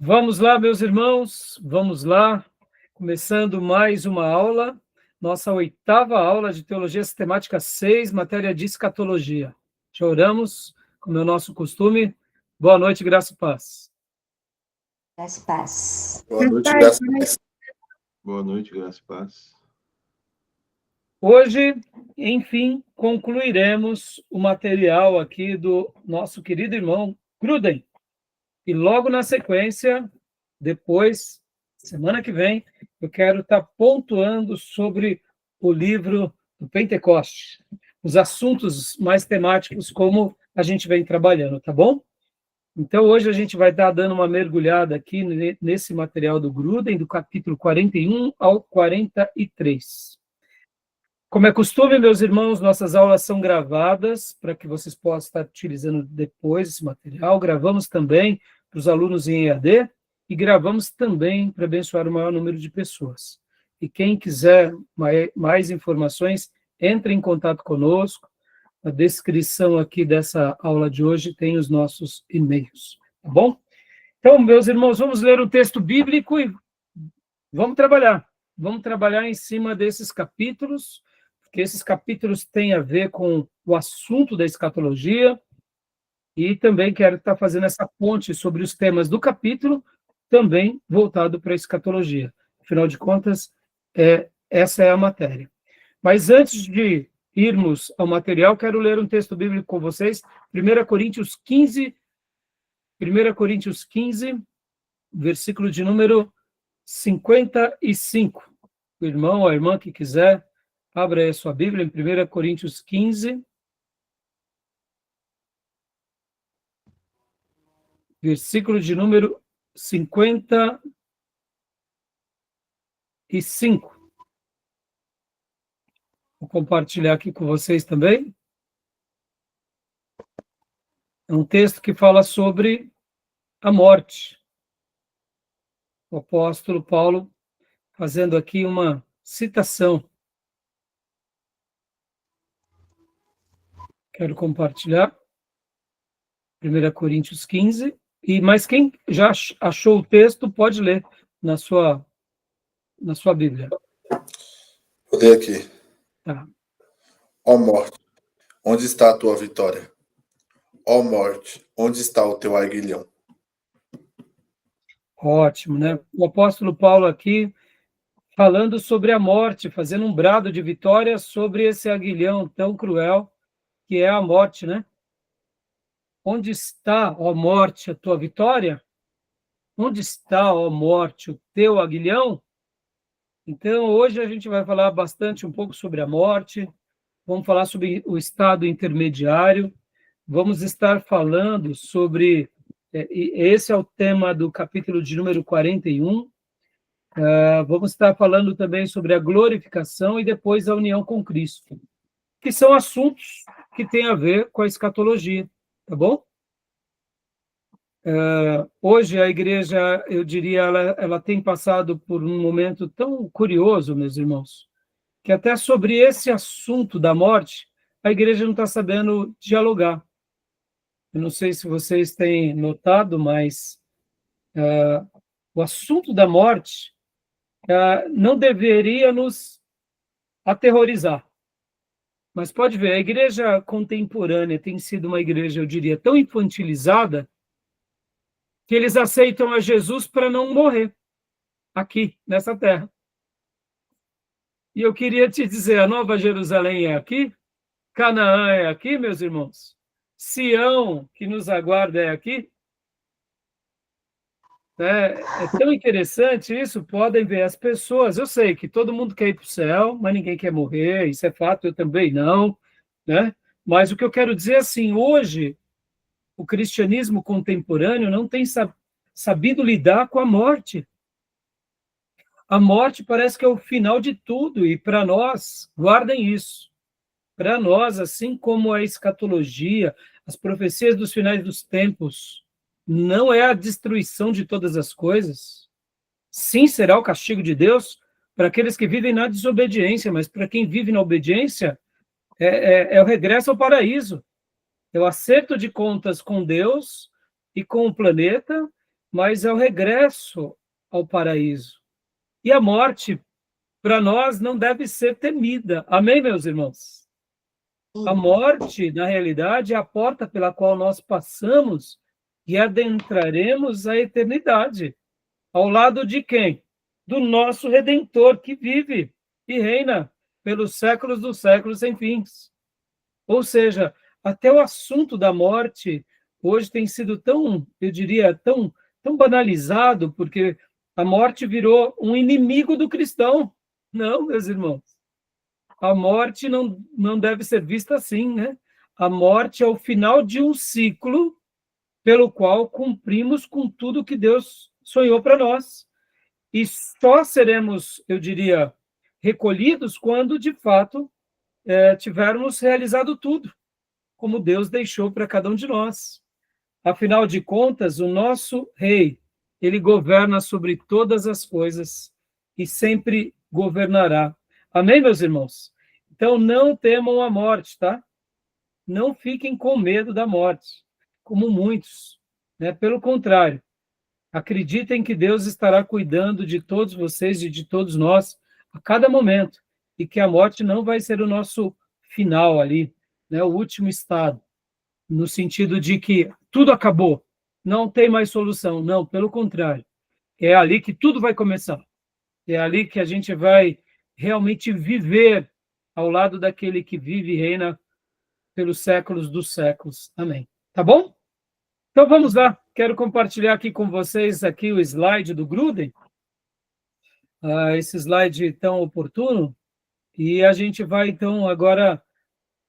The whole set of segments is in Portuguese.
Vamos lá, meus irmãos, vamos lá, começando mais uma aula, nossa 8ª aula de Teologia Sistemática 6, matéria de escatologia. Já oramos, como é o nosso costume. Boa noite, graça e paz. Graça e paz. Boa noite, graça e paz. Boa noite, graça e paz. Hoje, enfim, concluiremos o material aqui do nosso querido irmão Gruden. E logo na sequência, depois, semana que vem, eu quero estar pontuando sobre o livro do Pentecoste, os assuntos mais temáticos como a gente vem trabalhando, tá bom? Então, hoje a gente vai estar dando uma mergulhada aqui nesse material do Gruden, do capítulo 41 ao 43. Como é costume, meus irmãos, nossas aulas são gravadas para que vocês possam estar utilizando depois esse material. Gravamos também para os alunos em EAD e gravamos também para abençoar o maior número de pessoas. E quem quiser mais informações, entre em contato conosco. Na descrição aqui dessa aula de hoje tem os nossos e-mails, tá bom? Então, meus irmãos, vamos ler o texto bíblico e vamos trabalhar. Vamos trabalhar em cima desses capítulos, porque esses capítulos têm a ver com o assunto da escatologia, e também quero estar fazendo essa ponte sobre os temas do capítulo, também voltado para a escatologia. Afinal de contas, essa é a matéria. Mas antes de irmos ao material, quero ler um texto bíblico com vocês, 1 Coríntios 15, versículo de número 55. O irmão ou a irmã que quiser, abra aí a sua Bíblia em 1 Coríntios 15, versículo de número 55. Vou compartilhar aqui com vocês também. É um texto que fala sobre a morte. O apóstolo Paulo fazendo aqui uma citação. Quero compartilhar. 1 Coríntios 15. Mas quem já achou o texto, pode ler na sua Bíblia. Vou ler aqui. Tá. Ó morte, onde está a tua vitória? Ó morte, onde está o teu aguilhão? Ótimo, né? O apóstolo Paulo aqui falando sobre a morte, fazendo um brado de vitória sobre esse aguilhão tão cruel que é a morte, né? Onde está, ó morte, a tua vitória? Onde está, ó morte, o teu aguilhão? Então, hoje a gente vai falar bastante um pouco sobre a morte, vamos falar sobre o estado intermediário, vamos estar falando sobre, esse é o tema do capítulo de número 41, vamos estar falando também sobre a glorificação e depois a união com Cristo, que são assuntos que têm a ver com a escatologia, tá bom? Hoje a igreja, eu diria, ela tem passado por um momento tão curioso, meus irmãos, que até sobre esse assunto da morte, a igreja não está sabendo dialogar. Eu não sei se vocês têm notado, mas o assunto da morte não deveria nos aterrorizar. Mas pode ver, a igreja contemporânea tem sido uma igreja, eu diria, tão infantilizada, que eles aceitam a Jesus para não morrer aqui, nessa terra. E eu queria te dizer, a Nova Jerusalém é aqui, Canaã é aqui, meus irmãos, Sião, que nos aguarda, é aqui. É tão interessante isso, podem ver as pessoas, eu sei que todo mundo quer ir para o céu, mas ninguém quer morrer, isso é fato, eu também não, né? Mas o que eu quero dizer é assim, hoje, o cristianismo contemporâneo não tem sabido lidar com a morte. A morte parece que é o final de tudo, e para nós, guardem isso, para nós, assim como a escatologia, as profecias dos finais dos tempos, não é a destruição de todas as coisas. Sim, será o castigo de Deus para aqueles que vivem na desobediência, mas para quem vive na obediência, é o regresso ao paraíso. É o acerto de contas com Deus e com o planeta, mas é o regresso ao paraíso. E a morte, para nós, não deve ser temida. Amém, meus irmãos? A morte, na realidade, é a porta pela qual nós passamos e adentraremos a eternidade. Ao lado de quem? Do nosso Redentor, que vive e reina pelos séculos dos séculos sem fins. Ou seja, até o assunto da morte hoje tem sido tão, eu diria, tão banalizado, porque a morte virou um inimigo do cristão. Não, meus irmãos. A morte não deve ser vista assim, né? A morte é o final de um ciclo pelo qual cumprimos com tudo que Deus sonhou para nós. E só seremos, eu diria, recolhidos quando, de fato, tivermos realizado tudo, como Deus deixou para cada um de nós. Afinal de contas, o nosso Rei, ele governa sobre todas as coisas e sempre governará. Amém, meus irmãos? Então, não temam a morte, tá? Não fiquem com medo da morte, como muitos, né? Pelo contrário, acreditem que Deus estará cuidando de todos vocês e de todos nós a cada momento, e que a morte não vai ser o nosso final ali, né? O último estado, no sentido de que tudo acabou, não tem mais solução. Não, pelo contrário, é ali que tudo vai começar. É ali que a gente vai realmente viver ao lado daquele que vive e reina pelos séculos dos séculos. Amém. Tá bom? Então vamos lá. Quero compartilhar aqui com vocês aqui o slide do Gruden. Esse slide tão oportuno. E a gente vai, então, agora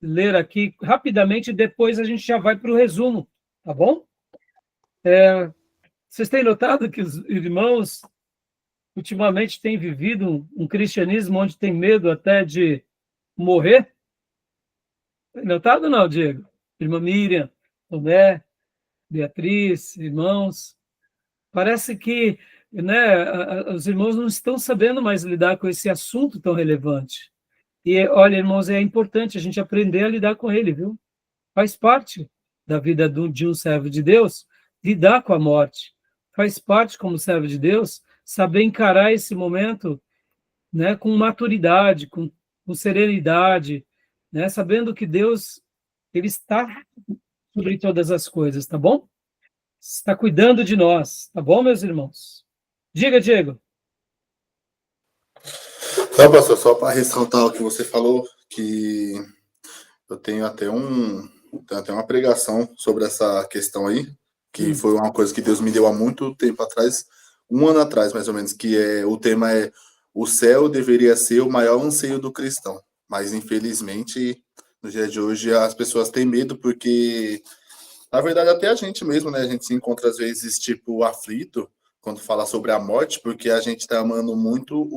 ler aqui rapidamente, depois a gente já vai para o resumo. Tá bom? Vocês têm notado que os irmãos ultimamente têm vivido um cristianismo onde tem medo até de morrer? Tem notado ou não, Diego? Irmã Miriam, Tomé, Beatriz, irmãos. Parece que, né, os irmãos não estão sabendo mais lidar com esse assunto tão relevante. E, olha, irmãos, é importante a gente aprender a lidar com ele, viu? Faz parte da vida de um servo de Deus lidar com a morte. Faz parte, como servo de Deus, saber encarar esse momento, né, com maturidade, com serenidade, né, sabendo que Deus, ele está sobre todas as coisas, tá bom? Está cuidando de nós, tá bom, meus irmãos? Diga, Diego. Não, pastor, só para ressaltar o que você falou, que eu tenho até uma pregação sobre essa questão aí, que foi uma coisa que Deus me deu há muito tempo atrás, 1 ano atrás, mais ou menos, que o tema é: o céu deveria ser o maior anseio do cristão. Mas, infelizmente, no dia de hoje, as pessoas têm medo porque, na verdade, até a gente mesmo, né? A gente se encontra, às vezes, tipo, aflito quando fala sobre a morte, porque a gente está amando muito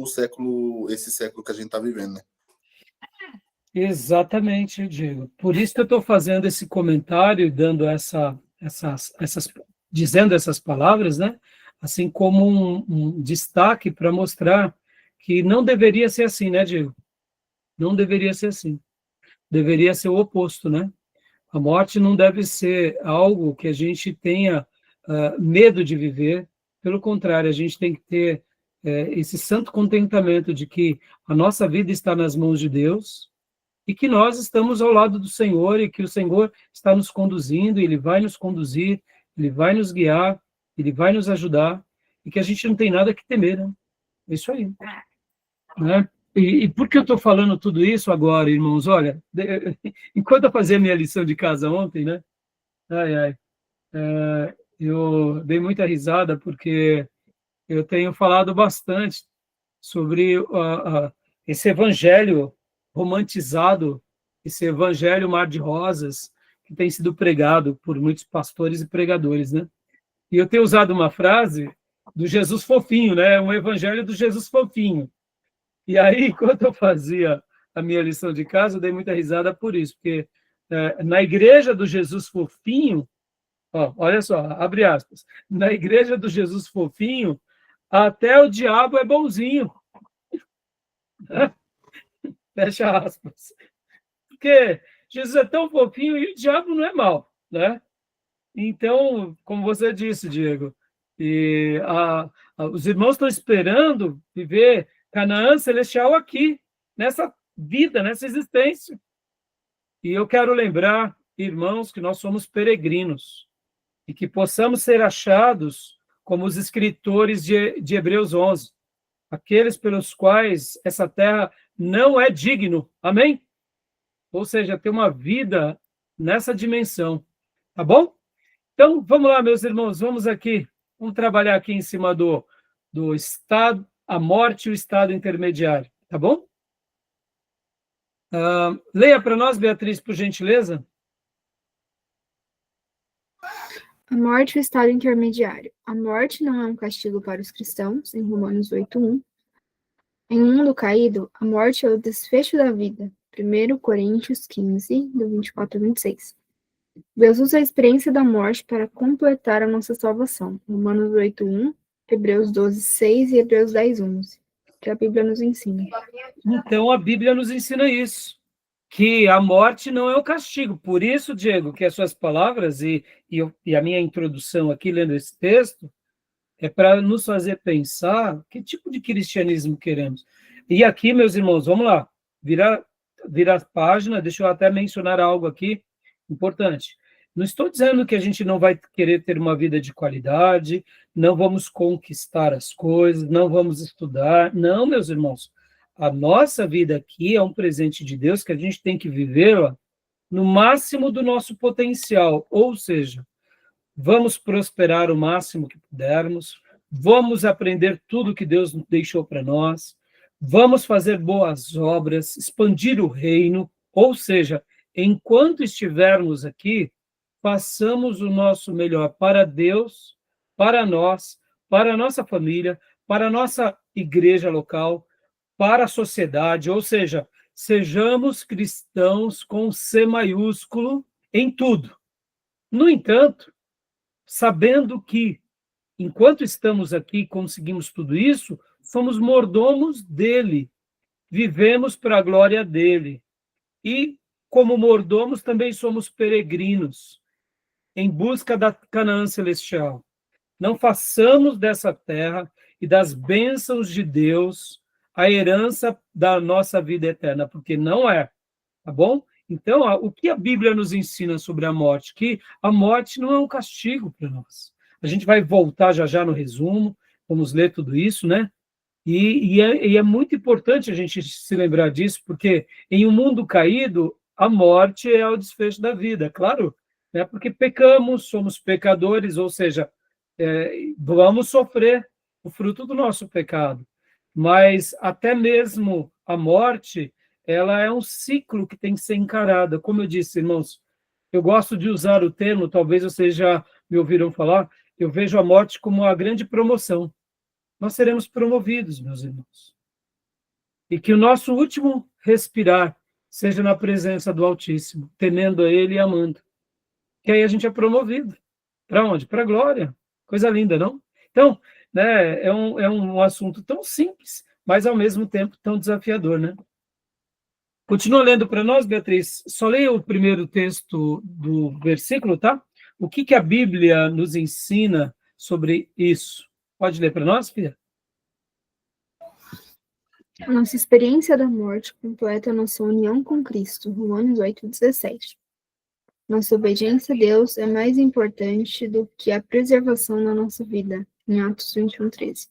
esse século que a gente está vivendo, né? Exatamente, Diego. Por isso que eu estou fazendo esse comentário e dando dizendo essas palavras, né? Assim como um destaque para mostrar que não deveria ser assim, né, Diego? Não deveria ser assim. Deveria ser o oposto, né? A morte não deve ser algo que a gente tenha medo de viver. Pelo contrário, a gente tem que ter esse santo contentamento de que a nossa vida está nas mãos de Deus e que nós estamos ao lado do Senhor e que o Senhor está nos conduzindo, Ele vai nos conduzir, Ele vai nos guiar, Ele vai nos ajudar e que a gente não tem nada que temer, né? É isso aí. Né? E por que eu estou falando tudo isso agora, irmãos? Olha, enquanto eu fazia minha lição de casa ontem, né? Eu dei muita risada porque eu tenho falado bastante sobre esse evangelho romantizado, esse evangelho mar de rosas que tem sido pregado por muitos pastores e pregadores, né? E eu tenho usado uma frase do Jesus fofinho, né? Um evangelho do Jesus fofinho. E aí, quando eu fazia a minha lição de casa, eu dei muita risada por isso, porque na igreja do Jesus fofinho, olha só, abre aspas, na igreja do Jesus fofinho, até o diabo é bonzinho. Fecha aspas. Porque Jesus é tão fofinho e o diabo não é mau, né? Então, como você disse, Diego, E os irmãos estão esperando viver Canaã celestial aqui, nessa vida, nessa existência. E eu quero lembrar, irmãos, que nós somos peregrinos e que possamos ser achados como os escritores de Hebreus 11, aqueles pelos quais essa terra não é digno. Amém? Ou seja, ter uma vida nessa dimensão. Tá bom? Então, vamos lá, meus irmãos, vamos trabalhar aqui em cima do estado, a morte e o estado intermediário. Tá bom? Leia para nós, Beatriz, por gentileza. A morte e o estado intermediário. A morte não é um castigo para os cristãos, em Romanos 8:1. Em um mundo caído, a morte é o desfecho da vida. 1 Coríntios 15, do 24 ao 26. Deus usa a experiência da morte para completar a nossa salvação. Romanos 8:1, Hebreus 12:6 e Hebreus 10:11. Que a Bíblia nos ensina. Então, a Bíblia nos ensina isso, que a morte não é o castigo. Por isso, Diego, que as suas palavras e a minha introdução aqui, lendo esse texto, é para nos fazer pensar que tipo de cristianismo queremos. E aqui, meus irmãos, vamos lá, virar a página, deixa eu até mencionar algo aqui importante. Não estou dizendo que a gente não vai querer ter uma vida de qualidade, não vamos conquistar as coisas, não vamos estudar. Não, meus irmãos. A nossa vida aqui é um presente de Deus que a gente tem que vivê-la no máximo do nosso potencial. Ou seja, vamos prosperar o máximo que pudermos, vamos aprender tudo que Deus deixou para nós, vamos fazer boas obras, expandir o reino. Ou seja, enquanto estivermos aqui, façamos o nosso melhor para Deus, para nós, para a nossa família, para a nossa igreja local, para a sociedade, ou seja, sejamos cristãos com C maiúsculo em tudo. No entanto, sabendo que, enquanto estamos aqui e conseguimos tudo isso, somos mordomos dele, vivemos para a glória dele. E, como mordomos, também somos peregrinos, em busca da Canaã celestial. Não façamos dessa terra e das bênçãos de Deus a herança da nossa vida eterna, porque não é, tá bom? Então, o que a Bíblia nos ensina sobre a morte? Que a morte não é um castigo para nós. A gente vai voltar já no resumo, vamos ler tudo isso, né? E é muito importante a gente se lembrar disso, porque em um mundo caído, a morte é o desfecho da vida, claro, né? Porque pecamos, somos pecadores, ou seja, vamos sofrer o fruto do nosso pecado. Mas até mesmo a morte, ela é um ciclo que tem que ser encarada. Como eu disse, irmãos, eu gosto de usar o termo, talvez vocês já me ouviram falar, eu vejo a morte como a grande promoção. Nós seremos promovidos, meus irmãos. E que o nosso último respirar seja na presença do Altíssimo, temendo a Ele e amando. Que aí a gente é promovido. Para onde? Para a glória. Coisa linda, não? Então, né, é um assunto tão simples, mas ao mesmo tempo tão desafiador, né? Continua lendo para nós, Beatriz. Só leia o primeiro texto do versículo, tá? O que a Bíblia nos ensina sobre isso? Pode ler para nós, filha? A nossa experiência da morte completa a nossa união com Cristo. Romanos 8:17. Nossa obediência a Deus é mais importante do que a preservação da nossa vida. Em Atos 21:13.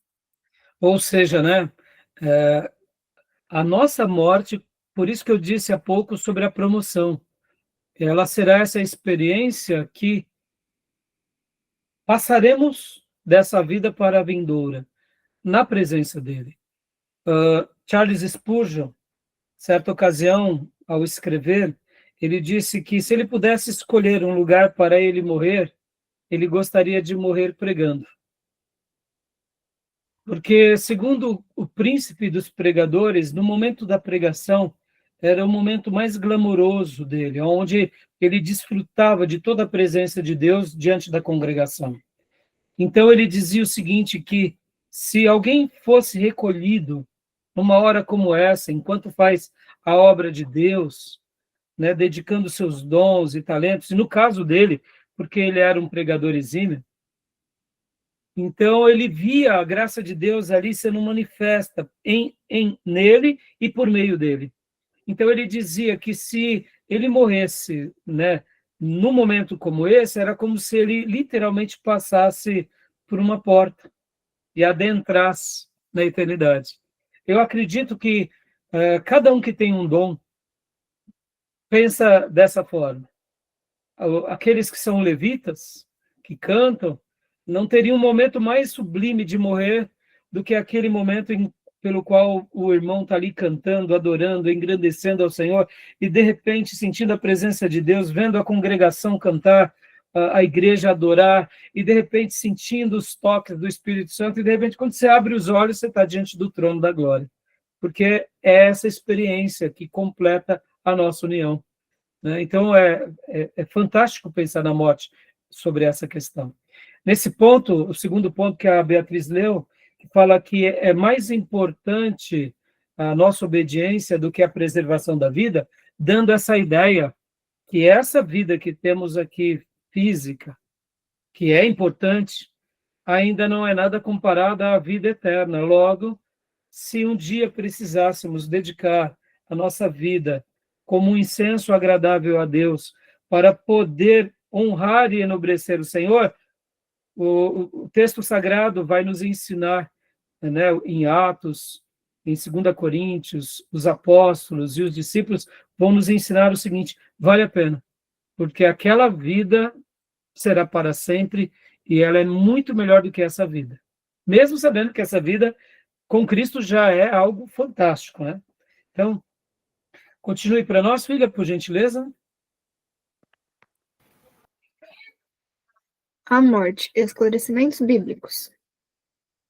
Ou seja, né, a nossa morte, por isso que eu disse há pouco sobre a promoção, ela será essa experiência que passaremos dessa vida para a vindoura, na presença dele. Charles Spurgeon, certa ocasião, ao escrever, ele disse que se ele pudesse escolher um lugar para ele morrer, ele gostaria de morrer pregando. Porque, segundo o príncipe dos pregadores, no momento da pregação, era o momento mais glamouroso dele, onde ele desfrutava de toda a presença de Deus diante da congregação. Então, ele dizia o seguinte, que se alguém fosse recolhido numa hora como essa, enquanto faz a obra de Deus, né, dedicando seus dons e talentos, e no caso dele, porque ele era um pregador exímio, Então, ele via a graça de Deus ali sendo manifesta nele e por meio dele. Então, ele dizia que se ele morresse, né, num momento como esse, era como se ele literalmente passasse por uma porta e adentrasse na eternidade. Eu acredito que cada um que tem um dom pensa dessa forma. Aqueles que são levitas, que cantam, não teriam um momento mais sublime de morrer do que aquele momento pelo qual o irmão está ali cantando, adorando, engrandecendo ao Senhor, e de repente sentindo a presença de Deus, vendo a congregação cantar, a igreja adorar, e de repente sentindo os toques do Espírito Santo, e de repente quando você abre os olhos, você está diante do trono da glória. Porque é essa experiência que completa a nossa união. Então, é fantástico pensar na morte sobre essa questão. Nesse ponto, o segundo ponto que a Beatriz leu, que fala que é mais importante a nossa obediência do que a preservação da vida, dando essa ideia que essa vida que temos aqui, física, que é importante, ainda não é nada comparada à vida eterna. Logo, se um dia precisássemos dedicar a nossa vida como um incenso agradável a Deus, para poder honrar e enobrecer o Senhor, o texto sagrado vai nos ensinar, né, em Atos, em 2 Coríntios, os apóstolos e os discípulos vão nos ensinar o seguinte: vale a pena, porque aquela vida será para sempre e ela é muito melhor do que essa vida. Mesmo sabendo que essa vida com Cristo já é algo fantástico, né? Então, continue para nós, filha, por gentileza. A morte. Esclarecimentos bíblicos.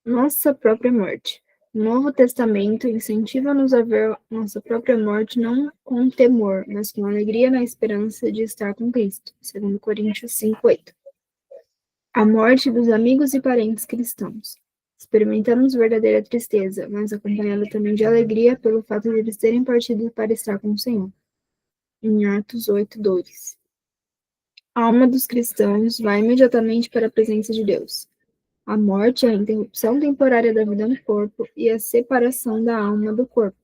Nossa própria morte. O Novo Testamento incentiva-nos a ver nossa própria morte não com temor, mas com alegria na esperança de estar com Cristo. 2 Coríntios 5:8. A morte dos amigos e parentes cristãos. Experimentamos verdadeira tristeza, mas acompanhada também de alegria pelo fato de eles terem partido para estar com o Senhor. Em Atos 8:2. A alma dos cristãos vai imediatamente para a presença de Deus. A morte é a interrupção temporária da vida no corpo e a separação da alma do corpo.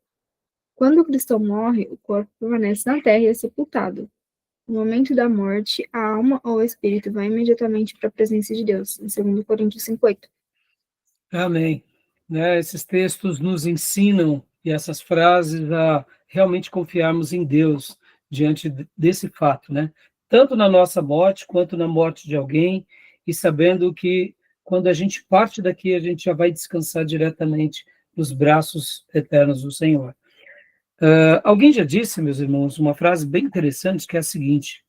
Quando o cristão morre, o corpo permanece na terra e é sepultado. No momento da morte, a alma ou o espírito vai imediatamente para a presença de Deus, em 2 Coríntios 5:8. Amém. Esses textos nos ensinam, e essas frases, a realmente confiarmos em Deus diante desse fato, né? Tanto na nossa morte, quanto na morte de alguém, e sabendo que quando a gente parte daqui, a gente já vai descansar diretamente nos braços eternos do Senhor. Alguém já disse, meus irmãos, uma frase bem interessante, que é a seguinte: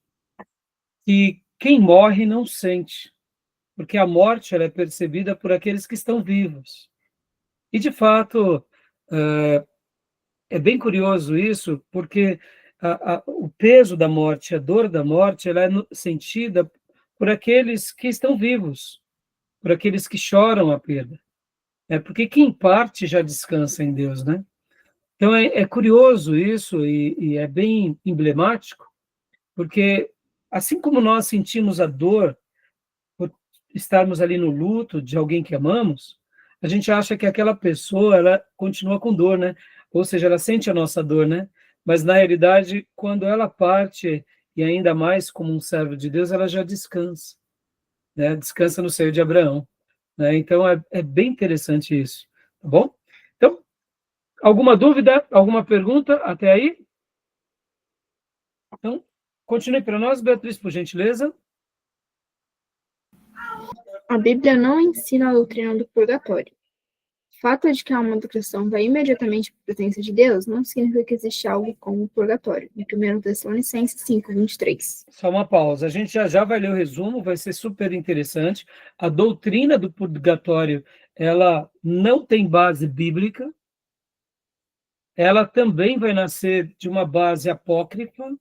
que quem morre não sente, porque a morte ela é percebida por aqueles que estão vivos. E, de fato, é bem curioso isso, porque o peso da morte, a dor da morte, ela é sentida por aqueles que estão vivos, por aqueles que choram a perda. Porque quem parte já descansa em Deus, né? Então, é curioso isso e é bem emblemático, porque assim como nós sentimos a dor por estarmos ali no luto de alguém que amamos, a gente acha que aquela pessoa, ela continua com dor, né? Ou seja, ela sente a nossa dor, né? Mas, na realidade, quando ela parte, e ainda mais como um servo de Deus, ela já descansa, né? Descansa no seio de Abraão, né? Então, é bem interessante isso, tá bom? Então, alguma dúvida, alguma pergunta até aí? Então, continue para nós, Beatriz, por gentileza. A Bíblia não ensina a doutrina do purgatório. O fato de que a alma do cristão vai imediatamente para a presença de Deus não significa que existe algo como o purgatório. Em 1 Tessalonicenses 5:23. Só uma pausa. A gente já vai ler o resumo, vai ser super interessante. A doutrina do purgatório, ela não tem base bíblica. Ela também vai nascer de uma base apócrifa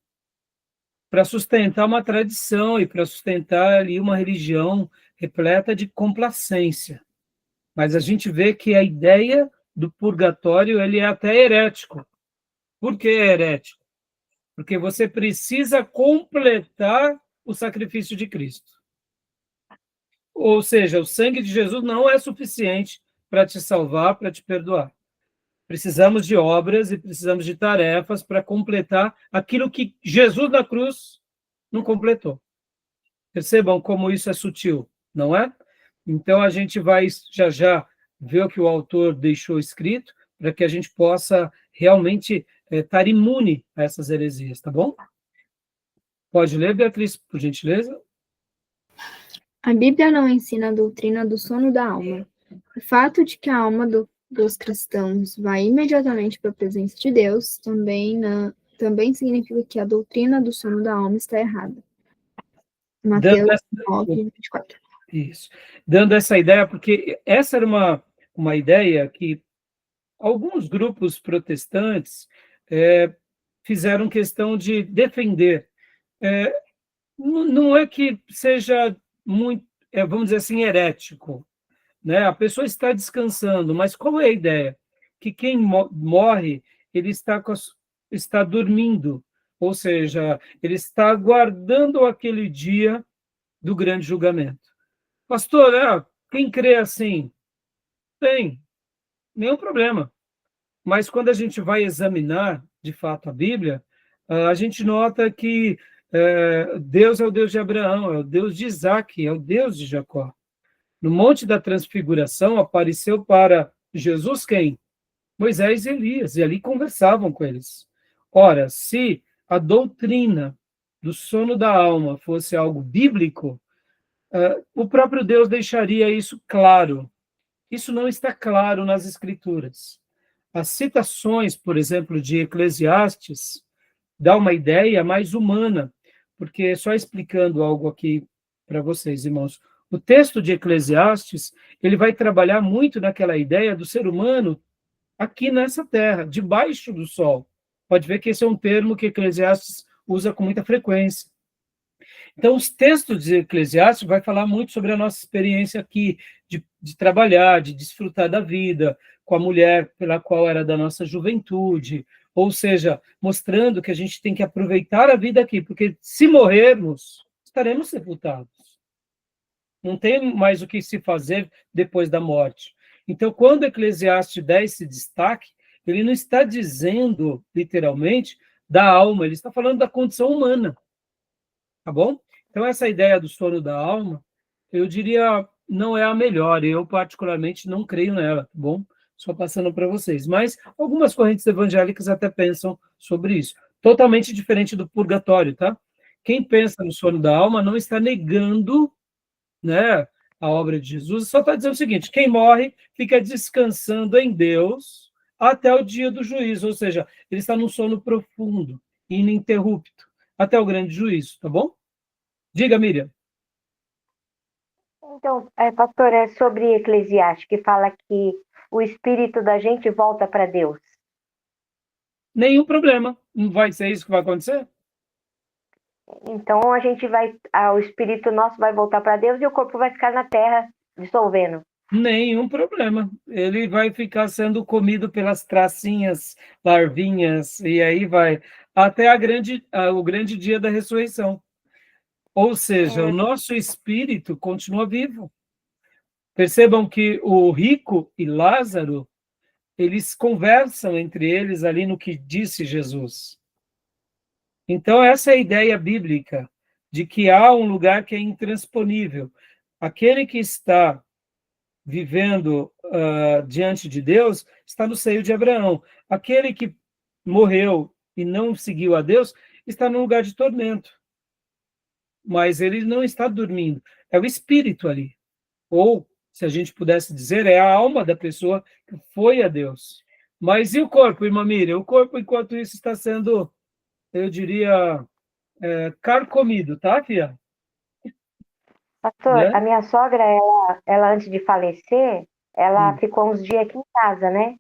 para sustentar uma tradição e para sustentar ali uma religião repleta de complacência. Mas a gente vê que a ideia do purgatório ele é até herético. Por que é herético? Porque você precisa completar o sacrifício de Cristo. Ou seja, o sangue de Jesus não é suficiente para te salvar, para te perdoar. Precisamos de obras e precisamos de tarefas para completar aquilo que Jesus na cruz não completou. Percebam como isso é sutil, não é? Então, a gente vai já ver o que o autor deixou escrito, para que a gente possa realmente estar imune a essas heresias, tá bom? Pode ler, Beatriz, por gentileza? A Bíblia não ensina a doutrina do sono da alma. O fato de que a alma dos cristãos vai imediatamente para a presença de Deus também significa que a doutrina do sono da alma está errada. Mateus 9:24. Isso. Dando essa ideia, porque essa era uma ideia que alguns grupos protestantes fizeram questão de defender. Não é que seja muito, vamos dizer assim, herético, né? A pessoa está descansando, mas qual é a ideia? Que quem morre, ele está dormindo, ou seja, ele está aguardando aquele dia do grande julgamento. Pastor, quem crê assim, tem nenhum problema. Mas quando a gente vai examinar, de fato, a Bíblia, a gente nota que Deus é o Deus de Abraão, é o Deus de Isaac, é o Deus de Jacó. No Monte da Transfiguração, apareceu para Jesus quem? Moisés e Elias, e ali conversavam com eles. Ora, se a doutrina do sono da alma fosse algo bíblico, o próprio Deus deixaria isso claro. Isso não está claro nas Escrituras. As citações, por exemplo, de Eclesiastes, dá uma ideia mais humana, porque só explicando algo aqui para vocês, irmãos, o texto de Eclesiastes, ele vai trabalhar muito naquela ideia do ser humano aqui nessa terra, debaixo do sol. Pode ver que esse é um termo que Eclesiastes usa com muita frequência. Então, os textos de Eclesiastes vai falar muito sobre a nossa experiência aqui, de trabalhar, de desfrutar da vida, com a mulher pela qual era da nossa juventude, ou seja, mostrando que a gente tem que aproveitar a vida aqui, porque se morrermos, estaremos sepultados. Não tem mais o que se fazer depois da morte. Então, quando Eclesiastes 10 esse destaque, ele não está dizendo, literalmente, da alma, ele está falando da condição humana. Tá bom? Então, essa ideia do sono da alma, eu diria, não é a melhor. Eu, particularmente, não creio nela, tá bom? Só passando para vocês. Mas algumas correntes evangélicas até pensam sobre isso. Totalmente diferente do purgatório, tá? Quem pensa no sono da alma não está negando, né, a obra de Jesus, só está dizendo o seguinte: quem morre fica descansando em Deus até o dia do juízo, ou seja, ele está num sono profundo, ininterrupto, até o grande juízo, tá bom? Diga, Miriam. Então, pastor, é sobre Eclesiastes, que fala que o espírito da gente volta para Deus. Nenhum problema. Não vai ser isso que vai acontecer? Então, a gente vai, o espírito nosso vai voltar para Deus e o corpo vai ficar na terra dissolvendo. Nenhum problema. Ele vai ficar sendo comido pelas tracinhas, larvinhas, e aí vai até o grande dia da ressurreição. Ou seja, o nosso espírito continua vivo. Percebam que o rico e Lázaro, eles conversam entre eles ali no que disse Jesus. Então, essa é a ideia bíblica, de que há um lugar que é intransponível. Aquele que está vivendo diante de Deus está no seio de Abraão. Aquele que morreu e não seguiu a Deus está num lugar de tormento. Mas ele não está dormindo. É o espírito ali. Ou, se a gente pudesse dizer, é a alma da pessoa que foi a Deus. Mas e o corpo, irmã Miriam? O corpo, enquanto isso, está sendo, eu diria, carcomido, tá, filha? Pastor, Né? a minha sogra, ela antes de falecer, ela ficou uns dias aqui em casa, né?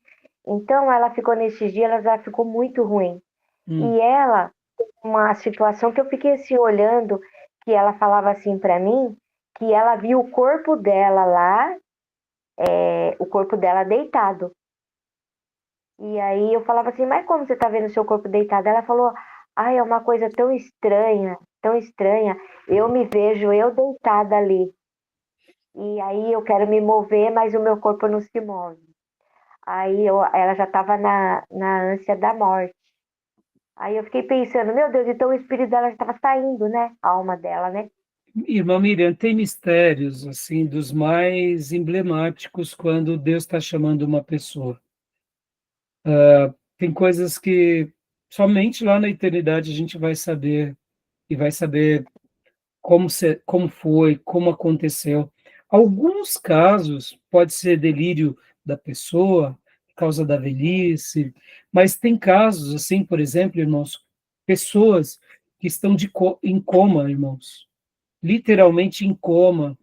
Então, ela ficou nesses dias, ela ficou muito ruim. E ela, uma situação que eu fiquei assim olhando, que ela falava assim para mim, que ela viu o corpo dela lá, o corpo dela deitado. E aí eu falava assim, mas como você tá vendo o seu corpo deitado? Ela falou, ai, é uma coisa tão estranha, eu me vejo eu deitada ali. E aí eu quero me mover, mas o meu corpo não se move. Ela já estava na ânsia da morte. Aí eu fiquei pensando, meu Deus, então o espírito dela já estava saindo, né? A alma dela, né? Irmã Miriam, tem mistérios, assim, dos mais emblemáticos quando Deus está chamando uma pessoa. Tem coisas que somente lá na eternidade a gente vai saber, e vai saber como foi, como aconteceu. Alguns casos pode ser delírio da pessoa, por causa da velhice, mas tem casos, assim, por exemplo, irmãos, pessoas que estão em coma, irmãos, literalmente em coma,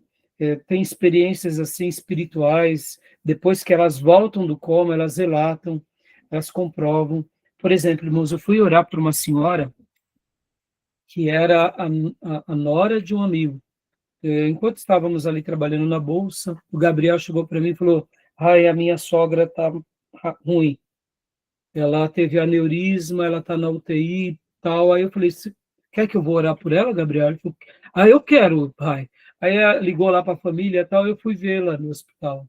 tem experiências assim espirituais, depois que elas voltam do coma, elas relatam, elas comprovam. Por exemplo, irmãos, eu fui orar por uma senhora que era a nora de um amigo. Enquanto estávamos ali trabalhando na bolsa, o Gabriel chegou para mim e falou: ai, a minha sogra está ruim. Ela teve aneurisma, ela está na UTI e tal. Aí eu falei: quer que eu vou orar por ela, Gabriel? Ele falou: eu quero, pai. Aí ela ligou lá para a família e tal, eu fui vê-la no hospital.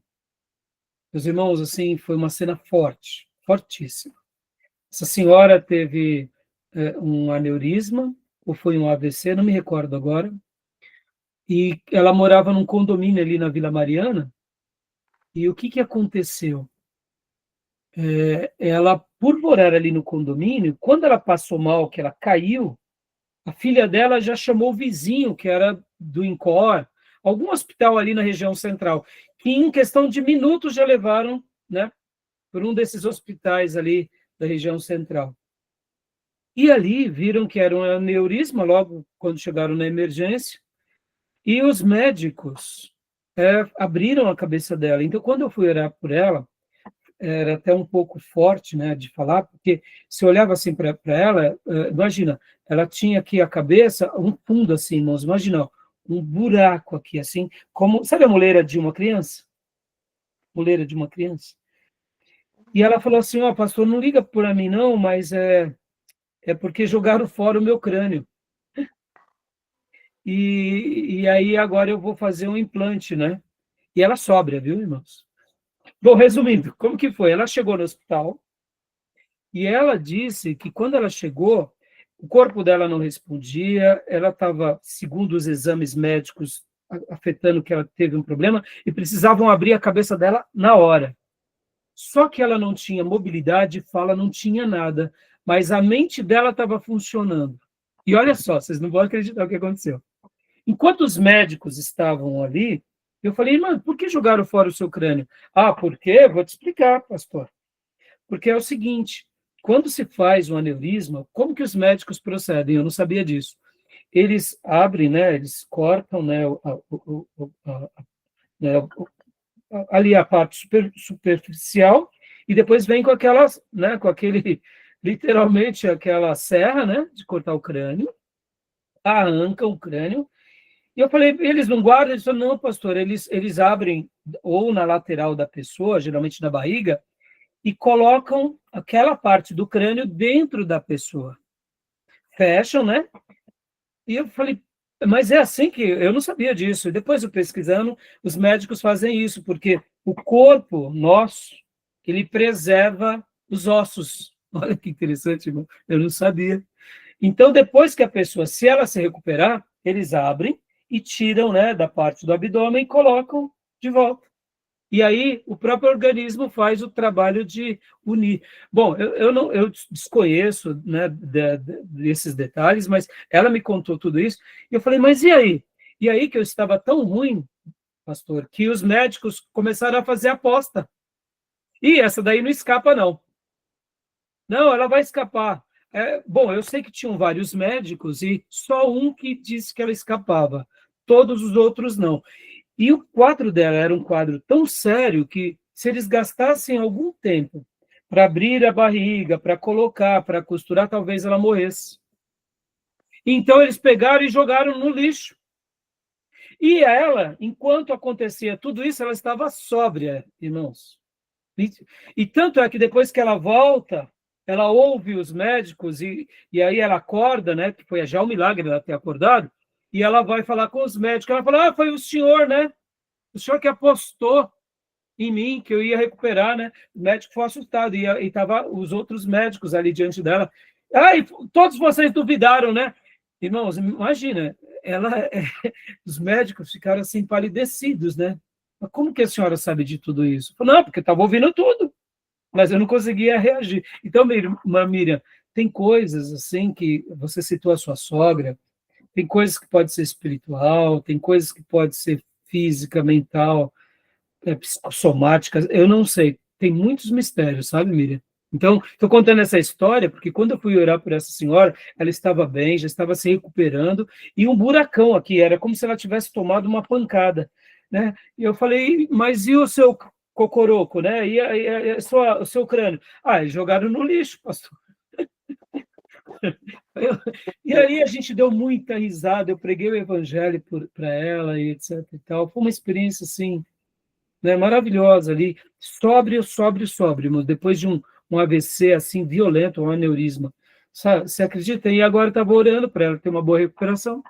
Meus irmãos, assim, foi uma cena forte, fortíssima. Essa senhora teve um aneurisma, ou foi um AVC, não me recordo agora, e ela morava num condomínio ali na Vila Mariana, e o que aconteceu? Ela, por morar ali no condomínio, quando ela passou mal, que ela caiu, a filha dela já chamou o vizinho, que era do INCOR, algum hospital ali na região central, que em questão de minutos já levaram, né, por um desses hospitais ali da região central. E ali viram que era um aneurisma, logo quando chegaram na emergência, e os médicos abriram a cabeça dela. Então, quando eu fui orar por ela, era até um pouco forte, né, de falar, porque se olhava assim para ela, imagina, ela tinha aqui a cabeça, um fundo assim, irmãos, imagina, um buraco aqui, assim, como, sabe a moleira de uma criança? Moleira de uma criança. E ela falou assim: ó, pastor, não liga por mim não, mas é porque jogaram fora o meu crânio. E aí agora eu vou fazer um implante, né? E ela sóbria, viu, irmãos? Bom, resumindo, como que foi? Ela chegou no hospital e ela disse que quando ela chegou, o corpo dela não respondia, ela estava, segundo os exames médicos, afetando que ela teve um problema e precisavam abrir a cabeça dela na hora. Só que ela não tinha mobilidade, fala, não tinha nada, mas a mente dela estava funcionando. E olha só, vocês não vão acreditar o que aconteceu. Enquanto os médicos estavam ali, eu falei: mano, por que jogaram fora o seu crânio? Ah, por quê? Vou te explicar, pastor. Porque é o seguinte, quando se faz um aneurisma, como que os médicos procedem? Eu não sabia disso. Eles abrem, né, eles cortam, né, né, ali a parte superficial e depois vem com aquelas, né, com aquele, literalmente aquela serra, né, de cortar o crânio, arrancam o crânio. E eu falei: eles não guardam? Ele falou: não, pastor, eles abrem ou na lateral da pessoa, geralmente na barriga, e colocam aquela parte do crânio dentro da pessoa. Fecham, né? E eu falei: mas é assim que... Eu não sabia disso. E depois, eu pesquisando, os médicos fazem isso, porque o corpo nosso, ele preserva os ossos. Olha que interessante, irmão. Eu não sabia. Então, depois que a pessoa, se ela se recuperar, eles abrem e tiram, né, da parte do abdômen e colocam de volta. E aí o próprio organismo faz o trabalho de unir. Bom, eu desconheço, né, desses detalhes, mas ela me contou tudo isso, e eu falei: mas e aí? E aí que eu estava tão ruim, pastor, que os médicos começaram a fazer aposta. E essa daí não escapa, não. Não, ela vai escapar. Bom, eu sei que tinham vários médicos e só um que disse que ela escapava. Todos os outros não. E o quadro dela era um quadro tão sério que, se eles gastassem algum tempo para abrir a barriga, para colocar, para costurar, talvez ela morresse. Então, eles pegaram e jogaram no lixo. E ela, enquanto acontecia tudo isso, ela estava sóbria, irmãos. E tanto é que depois que ela volta, ela ouve os médicos e aí ela acorda, né? Que foi já um milagre ela ter acordado. E ela vai falar com os médicos. Ela fala: foi o senhor, né? O senhor que apostou em mim, que eu ia recuperar, né? O médico foi assustado, e estavam os outros médicos ali diante dela. E todos vocês duvidaram, né? Irmãos, imagina, os médicos ficaram assim, palidecidos, né? Mas como que a senhora sabe de tudo isso? Falei, não, porque estava ouvindo tudo, mas eu não conseguia reagir. Então, Miriam, tem coisas assim que você citou a sua sogra, tem coisas que pode ser espiritual, tem coisas que pode ser física, mental, psicossomáticas, eu não sei. Tem muitos mistérios, sabe, Miriam? Então, estou contando essa história porque quando eu fui orar por essa senhora, ela estava bem, já estava se recuperando, e um buracão aqui, era como se ela tivesse tomado uma pancada, né? E eu falei, mas e o seu cocoroco, né? O seu crânio? Eles jogaram no lixo, pastor. E aí a gente deu muita risada, eu preguei o evangelho para ela, e etc e tal. Foi uma experiência, assim, né, maravilhosa ali, sóbrio, mas depois de um AVC assim violento, um aneurisma. Você acredita? E agora estava orando para ela ter uma boa recuperação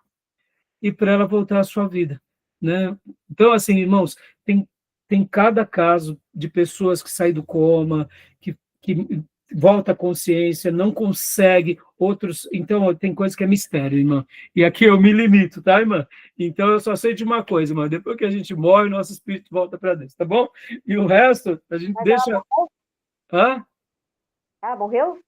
e para ela voltar à sua vida, né? Então, assim, irmãos, tem cada caso de pessoas que saem do coma, que volta à consciência, não consegue, outros... Então, tem coisa que é mistério, irmã. E aqui eu me limito, tá, irmã? Então, eu só sei de uma coisa, irmã. Depois que a gente morre, o nosso espírito volta para Deus, tá bom? E o resto, a gente deixa... Hã? Morreu?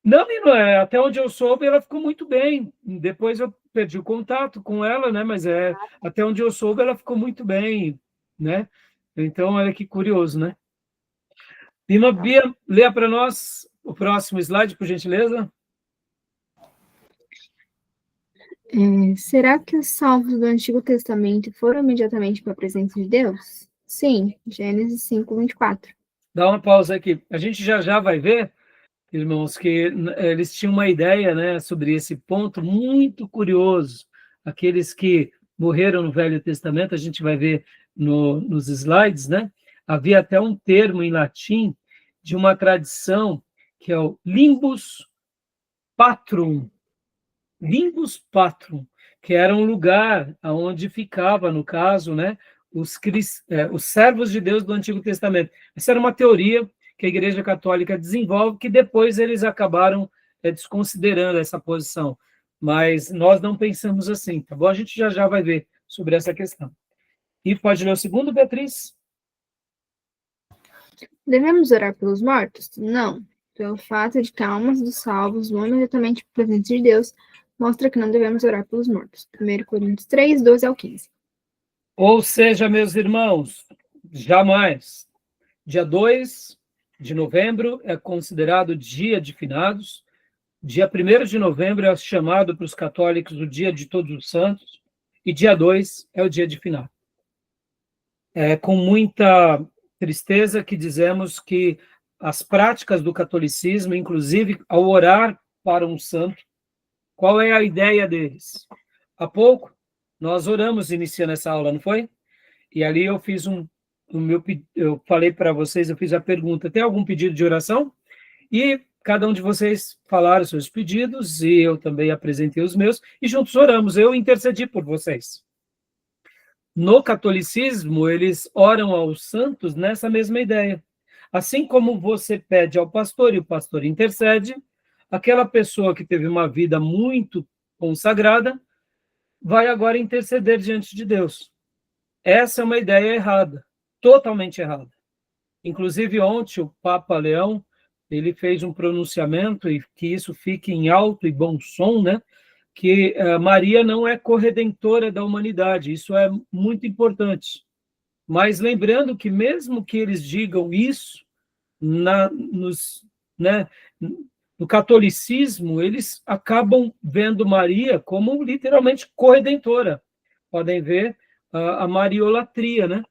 Não, irmã, até onde eu soube, ela ficou muito bem. Depois eu perdi o contato com ela, né? Mas até onde eu soube, ela ficou muito bem, né? Então, olha que curioso, né? Irmã Bia, leia para nós o próximo slide, por gentileza. Será que os salvos do Antigo Testamento foram imediatamente para a presença de Deus? Sim, Gênesis 5:24. Dá uma pausa aqui. A gente já vai ver, irmãos, que eles tinham uma ideia, né, sobre esse ponto muito curioso. Aqueles que morreram no Velho Testamento, a gente vai ver nos slides, né? Havia até um termo em latim de uma tradição que é o limbus patrum. Limbus patrum, que era um lugar onde ficava, no caso, né, os servos de Deus do Antigo Testamento. Essa era uma teoria que a Igreja Católica desenvolve, que depois eles acabaram desconsiderando essa posição. Mas nós não pensamos assim, tá bom? A gente já vai ver sobre essa questão. E pode ler o segundo, Beatriz? Devemos orar pelos mortos? Não. Pelo fato de que a almas dos salvos vão imediatamente para a presença de Deus, mostra que não devemos orar pelos mortos. 1 Coríntios 3, 12-15. Ou seja, meus irmãos, jamais. Dia 2 de novembro é considerado dia de finados. Dia 1º de novembro é chamado para os católicos o dia de Todos os Santos. E dia 2 é o dia de finado. É com muita tristeza que dizemos que as práticas do catolicismo, inclusive ao orar para um santo, qual é a ideia deles? Há pouco, nós oramos iniciando essa aula, não foi? E ali eu fiz eu falei para vocês, eu fiz a pergunta, tem algum pedido de oração? E cada um de vocês falaram os seus pedidos, e eu também apresentei os meus, e juntos oramos, eu intercedi por vocês. No catolicismo, eles oram aos santos nessa mesma ideia. Assim como você pede ao pastor e o pastor intercede, aquela pessoa que teve uma vida muito consagrada vai agora interceder diante de Deus. Essa é uma ideia errada, totalmente errada. Inclusive, ontem, o Papa Leão, ele fez um pronunciamento, e que isso fique em alto e bom som, né? Que Maria não é corredentora da humanidade, isso é muito importante. Mas lembrando que mesmo que eles digam isso, no catolicismo, eles acabam vendo Maria como literalmente corredentora. Podem ver a mariolatria, né?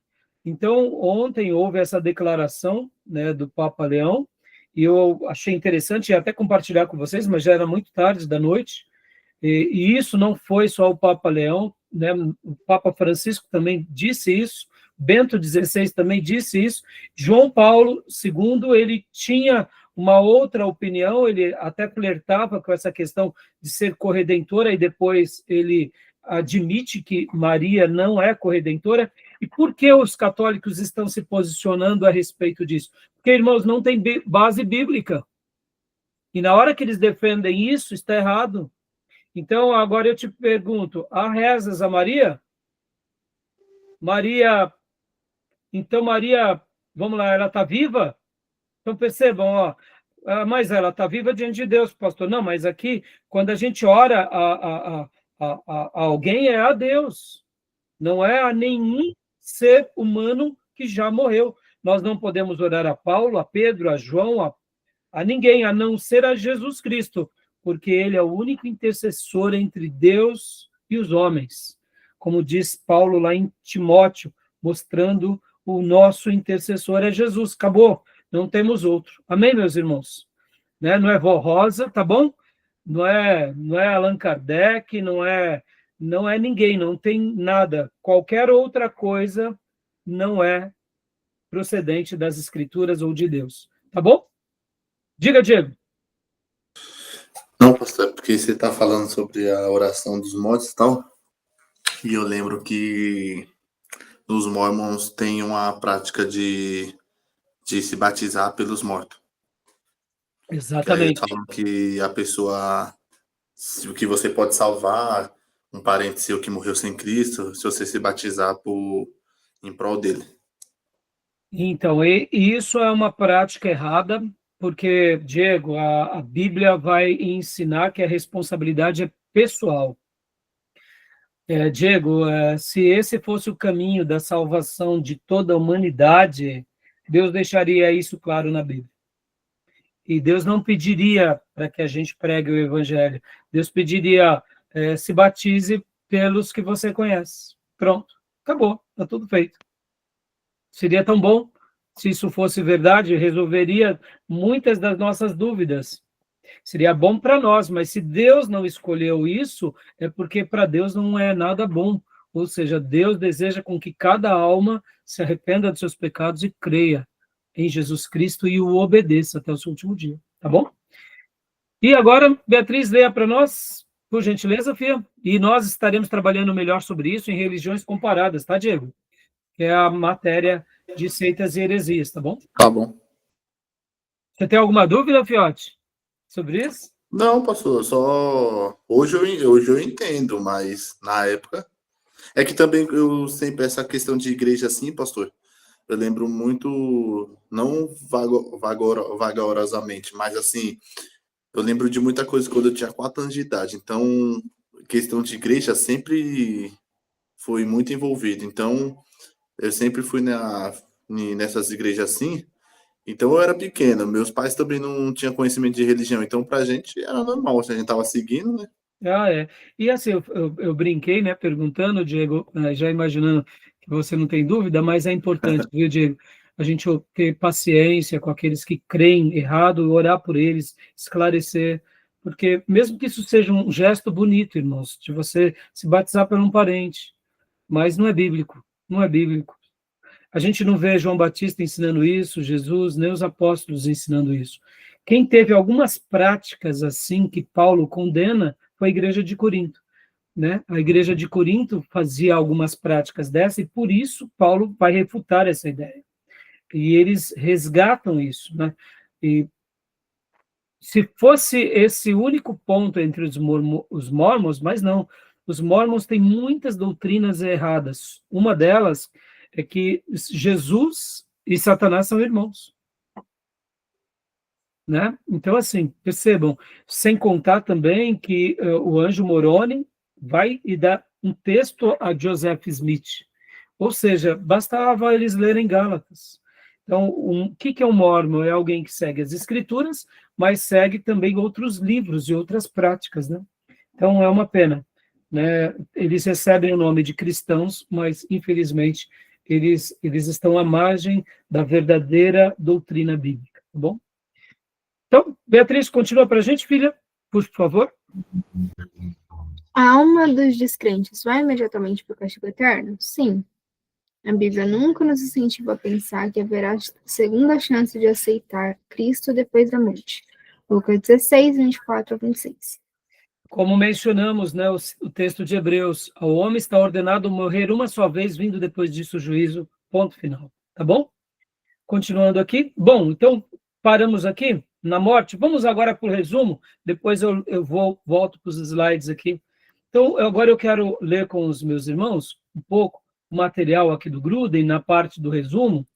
Então, ontem houve essa declaração, né, do Papa Leão, e eu achei interessante até compartilhar com vocês, mas já era muito tarde da noite, e isso não foi só o Papa Leão, né? O Papa Francisco também disse isso, Bento XVI também disse isso, João Paulo II, ele tinha uma outra opinião, ele até flertava com essa questão de ser corredentora, e depois ele admite que Maria não é corredentora, E por que os católicos estão se posicionando a respeito disso? Porque, irmãos, não tem base bíblica. E na hora que eles defendem isso, está errado. Então, agora eu te pergunto, há rezas a Maria? Então Maria, vamos lá, ela está viva? Então percebam, ó, mas ela está viva diante de Deus, pastor. Não, mas aqui, quando a gente ora a alguém, é a Deus. Não é a nenhum ser humano que já morreu. Nós não podemos orar a Paulo, a Pedro, a João, a ninguém, a não ser a Jesus Cristo, porque ele é o único intercessor entre Deus e os homens. Como diz Paulo lá em Timóteo, mostrando o nosso intercessor é Jesus. Acabou, não temos outro. Amém, meus irmãos? Né? Não é Vó Rosa, tá bom? Não é Allan Kardec, não é ninguém, não tem nada. Qualquer outra coisa não é procedente das Escrituras ou de Deus. Tá bom? Diga, Diego. Não, pastor, é porque você está falando sobre a oração dos mortos e tal. E eu lembro que os mormons têm uma prática de se batizar pelos mortos. Exatamente. Eles falam que a pessoa, que você pode salvar um parente seu que morreu sem Cristo, se você se batizar em prol dele. Então, isso é uma prática errada, porque, Diego, a Bíblia vai ensinar que a responsabilidade é pessoal. Diego, se esse fosse o caminho da salvação de toda a humanidade, Deus deixaria isso claro na Bíblia. E Deus não pediria para que a gente pregue o Evangelho. Deus pediria, se batize pelos que você conhece. Pronto, acabou, está tudo feito. Seria tão bom se isso fosse verdade, resolveria muitas das nossas dúvidas. Seria bom para nós, mas se Deus não escolheu isso, é porque para Deus não é nada bom. Ou seja, Deus deseja com que cada alma se arrependa dos seus pecados e creia em Jesus Cristo e o obedeça até o seu último dia. Tá bom? E agora, Beatriz, leia para nós, por gentileza, Fia. E nós estaremos trabalhando melhor sobre isso em religiões comparadas, tá, Diego? Que é a matéria de seitas e heresias, tá bom? Tá bom. Você tem alguma dúvida, Fiote, sobre isso? Não, pastor, só hoje eu entendo, mas na época é que também eu sempre essa questão de igreja assim, pastor. Eu lembro muito, não vagarosamente, mas assim, eu lembro de muita coisa quando eu tinha 4 anos de idade. Então, questão de igreja sempre foi muito envolvido. Então, eu sempre fui nessas igrejas assim. Então, eu era pequeno. Meus pais também não tinham conhecimento de religião. Então, pra gente era normal. Se a gente tava seguindo, né? E assim, eu brinquei, né, perguntando, Diego, já imaginando que você não tem dúvida, mas é importante, viu, Diego, a gente ter paciência com aqueles que creem errado, orar por eles, esclarecer, porque mesmo que isso seja um gesto bonito, irmãos, de você se batizar por um parente, mas não é bíblico, não é bíblico. A gente não vê João Batista ensinando isso, Jesus, nem os apóstolos ensinando isso. Quem teve algumas práticas assim que Paulo condena foi a igreja de Corinto, né? A igreja de Corinto fazia algumas práticas dessa e por isso Paulo vai refutar essa ideia. E eles resgatam isso, né? E se fosse esse único ponto entre os mormons, mas não, os mormons têm muitas doutrinas erradas. Uma delas é que Jesus e Satanás são irmãos. Né? Então, assim, percebam, sem contar também que o Anjo Moroni vai e dá um texto a Joseph Smith. Ou seja, bastava eles lerem Gálatas. Então, o que é um mormon? É alguém que segue as escrituras, mas segue também outros livros e outras práticas. Né? Então, é uma pena. Né? Eles recebem o nome de cristãos, mas, infelizmente, eles estão à margem da verdadeira doutrina bíblica. Tá bom? Então, Beatriz, continua para a gente, filha, por favor. A alma dos descrentes vai imediatamente para o castigo eterno? Sim. A Bíblia nunca nos incentiva a pensar que haverá segunda chance de aceitar Cristo depois da morte. Lucas 16, 24 a 26. como mencionamos, né, o texto de Hebreus, ao homem está ordenado morrer uma só vez, vindo depois disso o juízo, ponto final. Tá bom? Continuando aqui. Bom, então, paramos aqui na morte. Vamos agora para o resumo, depois eu volto para os slides aqui. Então, agora eu quero ler com os meus irmãos um pouco o material aqui do Gruden, na parte do resumo,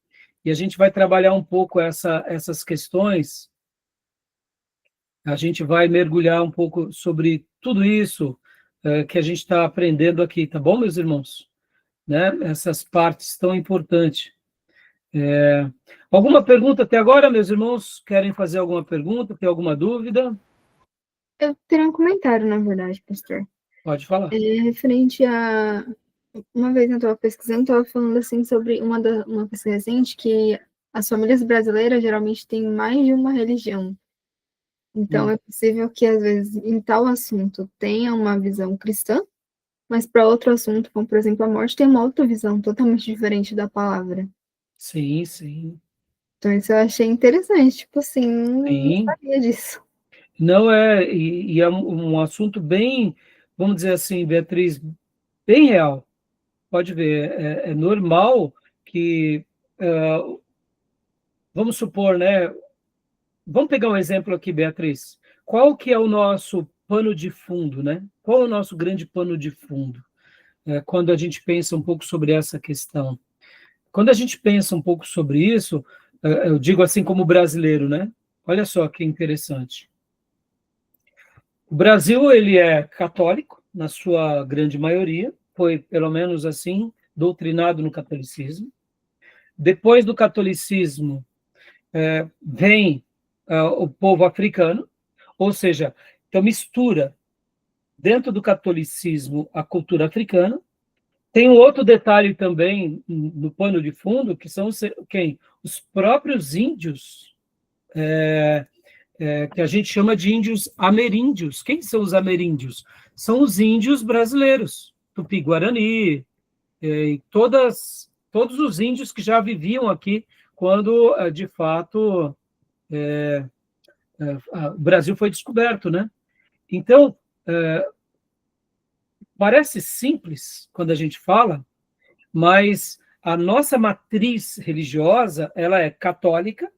e a gente vai trabalhar um pouco essas questões. A gente vai mergulhar um pouco sobre tudo isso que a gente está aprendendo aqui, tá bom, meus irmãos? Né? Essas partes tão importantes. Alguma pergunta até agora, meus irmãos? Querem fazer alguma pergunta? Tem alguma dúvida? Eu teria um comentário, na verdade, pastor. Pode falar. Referente a... Uma vez eu estava pesquisando, estava falando assim sobre uma pesquisa recente, que as famílias brasileiras geralmente têm mais de uma religião. Então, é possível que, às vezes, em tal assunto tenha uma visão cristã, mas para outro assunto, como, por exemplo, a morte, tem uma outra visão totalmente diferente da palavra. Sim, sim. Então, isso eu achei interessante. Tipo assim, Sim. não sabia disso. Não é, e é um assunto bem, vamos dizer assim, Beatriz, bem real. Pode ver, é normal que, vamos supor, né? Vamos pegar um exemplo aqui, Beatriz. Qual que é o nosso pano de fundo, né? Qual é o nosso grande pano de fundo? Quando a gente pensa um pouco sobre essa questão. Quando a gente pensa um pouco sobre isso, eu digo assim como brasileiro, né? Olha só que interessante. O Brasil, ele é católico, na sua grande maioria, foi, pelo menos assim, doutrinado no catolicismo. Depois do catolicismo, vem o povo africano, ou seja, então mistura dentro do catolicismo a cultura africana. Tem um outro detalhe também no pano de fundo, que são quem? Os próprios índios, que a gente chama de índios ameríndios. Quem são os ameríndios? São os índios brasileiros, Tupi-Guarani, e todos os índios que já viviam aqui quando, de fato, o Brasil foi descoberto, né? Então, parece simples quando a gente fala, mas a nossa matriz religiosa, ela é católica,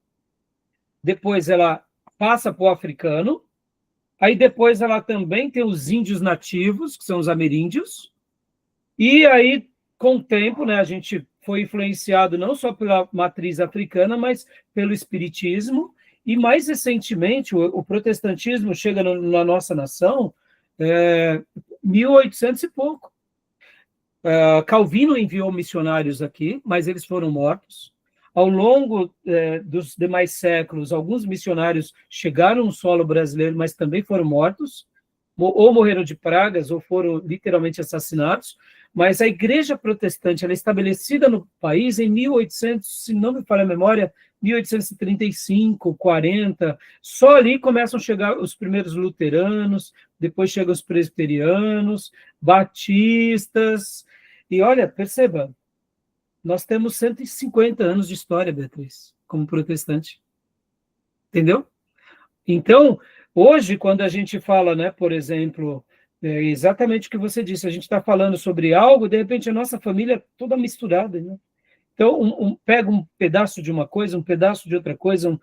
depois ela passa para o africano, aí depois ela também tem os índios nativos, que são os ameríndios, e aí, com o tempo, né, a gente foi influenciado não só pela matriz africana, mas pelo espiritismo, e mais recentemente o protestantismo chega na nossa nação 1800 e pouco. Calvino enviou missionários aqui, mas eles foram mortos. Ao longo dos demais séculos, alguns missionários chegaram no solo brasileiro, mas também foram mortos, ou morreram de pragas, ou foram literalmente assassinados. Mas a igreja protestante, ela é estabelecida no país em 1800, se não me falha a memória, 1835, 40, só ali começam a chegar os primeiros luteranos, depois chegam os presbiterianos, batistas, e olha, perceba, nós temos 150 anos de história, Beatriz, como protestante, entendeu? Então, hoje, quando a gente fala, né, por exemplo, exatamente o que você disse, a gente está falando sobre algo, de repente a nossa família é toda misturada, né? Então, pega um pedaço de uma coisa, um pedaço de outra coisa,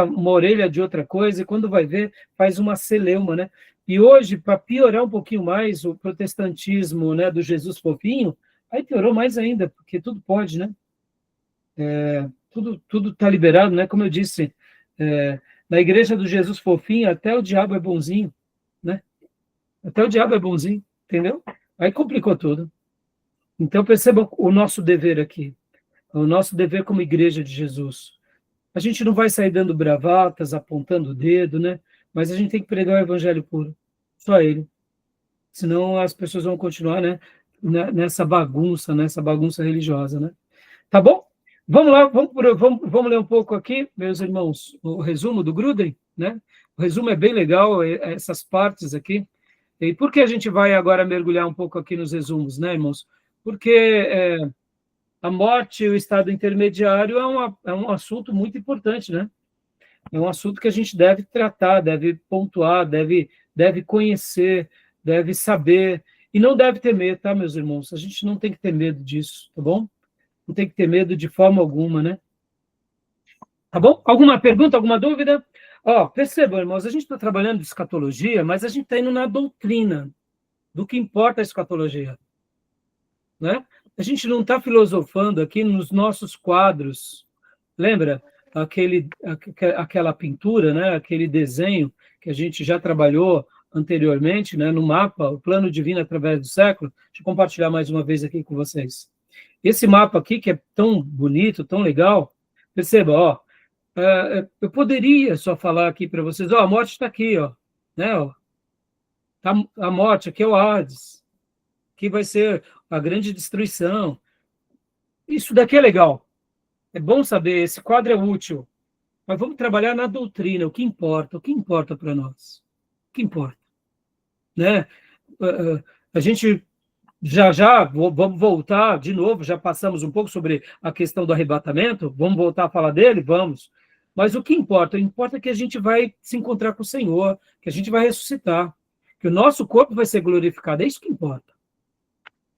uma orelha de outra coisa, e quando vai ver, faz uma celeuma, né? E hoje, para piorar um pouquinho mais, o protestantismo, né, do Jesus fofinho, aí piorou mais ainda, porque tudo pode, né? Tudo está liberado, né? Como eu disse, na igreja do Jesus fofinho, até o diabo é bonzinho, né? Até o diabo é bonzinho, entendeu? Aí complicou tudo. Então, perceba o nosso dever aqui. O nosso dever como igreja de Jesus. A gente não vai sair dando bravatas, apontando o dedo, né? Mas a gente tem que pregar o evangelho puro. Só ele. Senão as pessoas vão continuar, né? Nessa bagunça religiosa, né? Tá bom? Vamos lá, vamos ler um pouco aqui, meus irmãos, o resumo do Gruden, né? O resumo é bem legal, essas partes aqui. E por que a gente vai agora mergulhar um pouco aqui nos resumos, né, irmãos? Porque a morte e o estado intermediário é um assunto muito importante, né? É um assunto que a gente deve tratar, deve pontuar, deve deve conhecer, deve saber, e não deve temer, tá, meus irmãos? A gente não tem que ter medo disso, tá bom? Não tem que ter medo de forma alguma, né? Tá bom? Alguma pergunta, alguma dúvida? Ó, percebam, irmãos, a gente está trabalhando de escatologia, mas a gente está indo na doutrina do que importa a escatologia, né? A gente não está filosofando aqui nos nossos quadros. Lembra aquela pintura, né? Aquele desenho que a gente já trabalhou anteriormente, né? No mapa, o plano divino através do século. Deixa eu compartilhar mais uma vez aqui com vocês. Esse mapa aqui, que é tão bonito, tão legal, perceba, ó, eu poderia só falar aqui para vocês, ó, a morte está aqui, ó, né? Ó, tá a morte, aqui é o Hades, que vai ser a grande destruição. Isso daqui é legal. É bom saber, esse quadro é útil. Mas vamos trabalhar na doutrina, o que importa para nós. O que importa? Né? A gente já vamos voltar de novo, já passamos um pouco sobre a questão do arrebatamento, vamos voltar a falar dele? Vamos. Mas o que importa? Importa que a gente vai se encontrar com o Senhor, que a gente vai ressuscitar, que o nosso corpo vai ser glorificado. É isso que importa.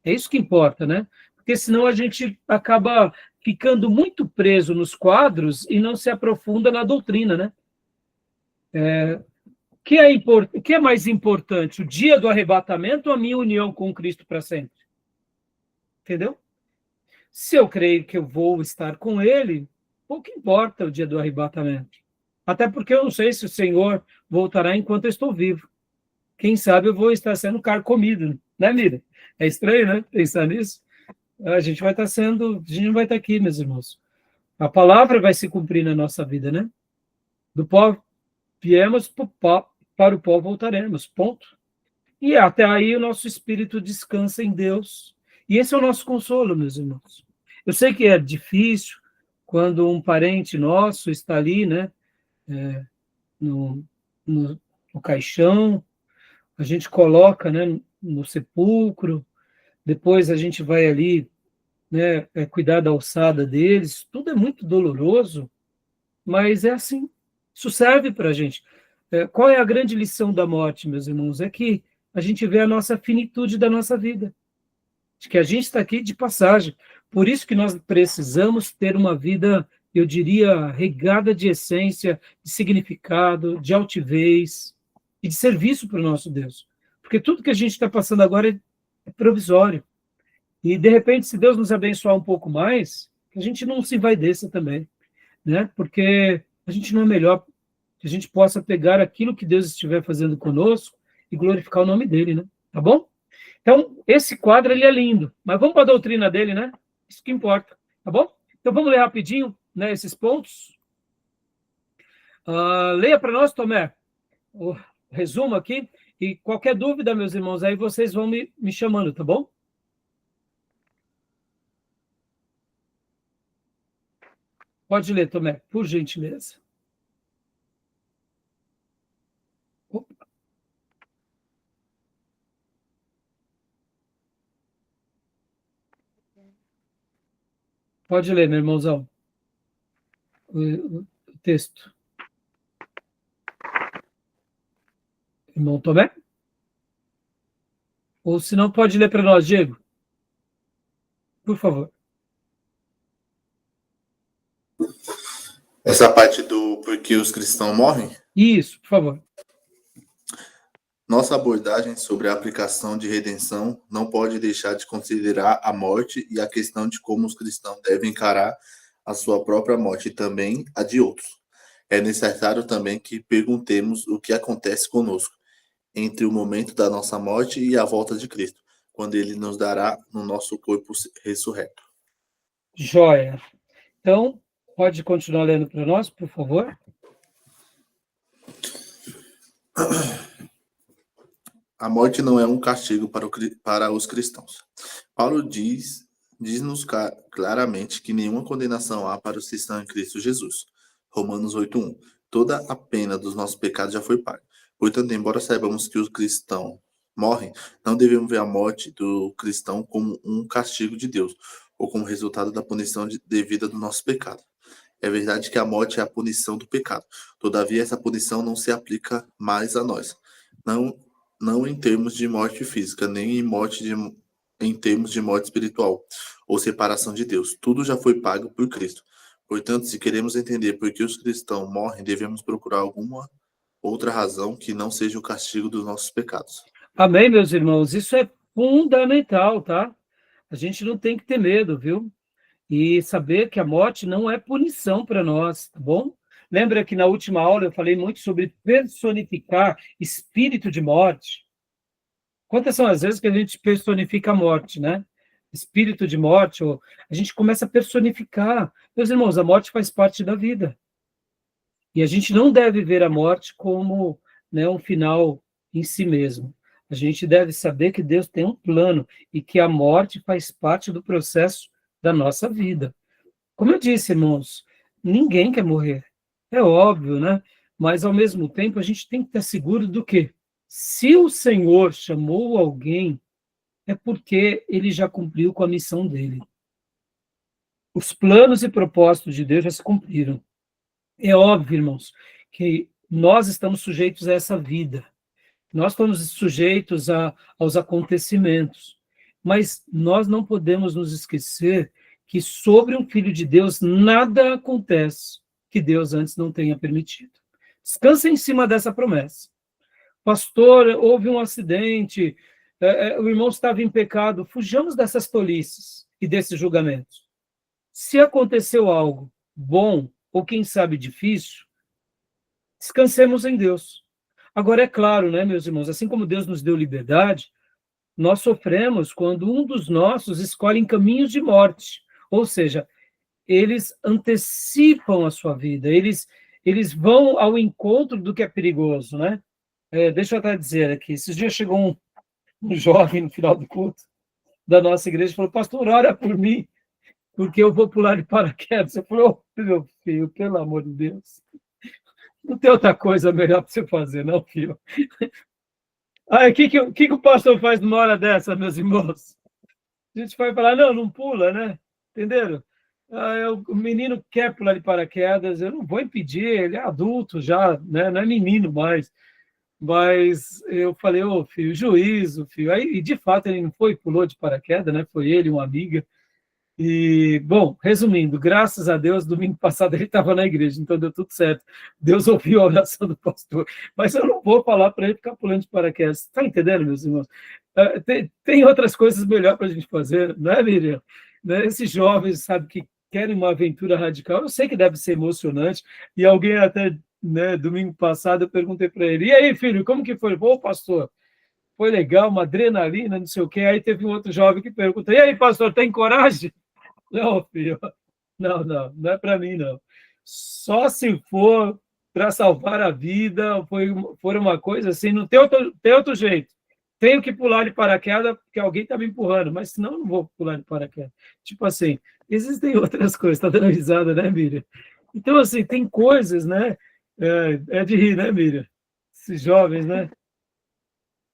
É isso que importa, né? Porque senão a gente acaba ficando muito preso nos quadros e não se aprofunda na doutrina, né? O que é mais importante, o dia do arrebatamento ou a minha união com Cristo para sempre? Entendeu? Se eu creio que eu vou estar com Ele, pouco importa o dia do arrebatamento. Até porque eu não sei se o Senhor voltará enquanto eu estou vivo. Quem sabe eu vou estar sendo carcomido, né, Mira? É estranho, né? Pensar nisso. A gente vai estar a gente não vai estar aqui, meus irmãos. A palavra vai se cumprir na nossa vida, né? Do pó viemos, para o pó voltaremos, ponto. E até aí o nosso espírito descansa em Deus. E esse é o nosso consolo, meus irmãos. Eu sei que é difícil quando um parente nosso está ali, né? No caixão, a gente coloca, né, no sepulcro, depois a gente vai ali, né, cuidar da alçada deles, tudo é muito doloroso, mas é assim, isso serve para a gente. Qual é a grande lição da morte, meus irmãos? É que a gente vê a nossa finitude da nossa vida, de que a gente está aqui de passagem, por isso que nós precisamos ter uma vida, eu diria, regada de essência, de significado, de altivez e de serviço para o nosso Deus, porque tudo que a gente está passando agora é provisório. E, de repente, se Deus nos abençoar um pouco mais, a gente não se envaideça também, né? Porque a gente não é melhor, que a gente possa pegar aquilo que Deus estiver fazendo conosco e glorificar o nome dele, né? Tá bom? Então, esse quadro, ele é lindo, mas vamos para a doutrina dele, né? Isso que importa, tá bom? Então, vamos ler rapidinho, né, esses pontos. Leia para nós, Tomé, o resumo aqui, e qualquer dúvida, meus irmãos, aí vocês vão me chamando, tá bom? Pode ler, Tomé, por gentileza. Opa. Pode ler, meu irmãozão, o texto. Irmão Tomé? Ou se não, pode ler para nós, Diego. Por favor. Essa parte do porquê os cristãos morrem? Isso, por favor. Nossa abordagem sobre a aplicação de redenção não pode deixar de considerar a morte e a questão de como os cristãos devem encarar a sua própria morte e também a de outros. É necessário também que perguntemos o que acontece conosco entre o momento da nossa morte e a volta de Cristo, quando ele nos dará no nosso corpo ressurreto. Joia. Então, pode continuar lendo para nós, por favor? A morte não é um castigo para os cristãos. Paulo diz-nos claramente que nenhuma condenação há para os cristãos em Cristo Jesus. Romanos 8:1. Toda a pena dos nossos pecados já foi paga. Portanto, embora saibamos que os cristãos morrem, não devemos ver a morte do cristão como um castigo de Deus, ou como resultado da punição devida do nosso pecado. É verdade que a morte é a punição do pecado. Todavia, essa punição não se aplica mais a nós. não em termos de morte física, nem em termos de morte espiritual ou separação de Deus. Tudo já foi pago por Cristo. Portanto, se queremos entender por que os cristãos morrem, devemos procurar alguma outra razão que não seja o castigo dos nossos pecados. Amém, meus irmãos? Isso é fundamental, tá? A gente não tem que ter medo, viu? E saber que a morte não é punição para nós, tá bom? Lembra que na última aula eu falei muito sobre personificar espírito de morte? Quantas são as vezes que a gente personifica a morte, né? Espírito de morte, ou a gente começa a personificar. Meus irmãos, a morte faz parte da vida. E a gente não deve ver a morte como, né, um final em si mesmo. A gente deve saber que Deus tem um plano e que a morte faz parte do processo da nossa vida. Como eu disse, irmãos, ninguém quer morrer. É óbvio, né? Mas, ao mesmo tempo, a gente tem que estar seguro do quê? Se o Senhor chamou alguém, é porque ele já cumpriu com a missão dele. Os planos e propósitos de Deus já se cumpriram. É óbvio, irmãos, que nós estamos sujeitos a essa vida. Nós estamos sujeitos aos acontecimentos. Mas nós não podemos nos esquecer que sobre um filho de Deus nada acontece que Deus antes não tenha permitido. Descansa em cima dessa promessa. Pastor, houve um acidente, o irmão estava em pecado. Fujamos dessas tolices e desses julgamentos. Se aconteceu algo bom, ou quem sabe difícil, descansemos em Deus. Agora, é claro, né, meus irmãos, assim como Deus nos deu liberdade, nós sofremos quando um dos nossos escolhe caminhos de morte, ou seja, eles antecipam a sua vida, eles vão ao encontro do que é perigoso, né? Deixa eu até dizer aqui, esses dias chegou um jovem no final do culto da nossa igreja e falou: pastor, ora por mim, porque eu vou pular de paraquedas. Eu falei: oh, meu filho, pelo amor de Deus, não tem outra coisa melhor para você fazer, não, filho? Aí, o que o pastor faz numa hora dessa, meus irmãos? A gente vai falar: não pula, né? Entenderam? O menino quer pular de paraquedas, eu não vou impedir, ele é adulto já, né? Não é menino mais. Mas eu falei: ô, filho, juízo, filho. Aí, e de fato, ele não foi, pulou de paraquedas, né? Foi ele, uma amiga. E, bom, resumindo, graças a Deus, domingo passado ele estava na igreja, então deu tudo certo. Deus ouviu a oração do pastor. Mas eu não vou falar para ele ficar pulando de paraquedas. Está entendendo, meus irmãos? Tem outras coisas melhor para a gente fazer, não é, Miriam? Né? Esses jovens, sabe, que querem uma aventura radical, eu sei que deve ser emocionante, e alguém até, né, domingo passado, eu perguntei para ele: e aí, filho, como que foi? Pô, pastor, foi legal, uma adrenalina, não sei o quê. Aí teve um outro jovem que perguntou: e aí, pastor, tem coragem? Não, filho, não é para mim, não. Só se for para salvar a vida, for uma coisa assim, não tem outro jeito. Tenho que pular de paraquedas porque alguém está me empurrando, mas senão eu não vou pular de paraquedas. Tipo assim, existem outras coisas. Está dando risada, né, Miriam? Então, assim, tem coisas, né? É de rir, né, Miriam? Esses jovens, né?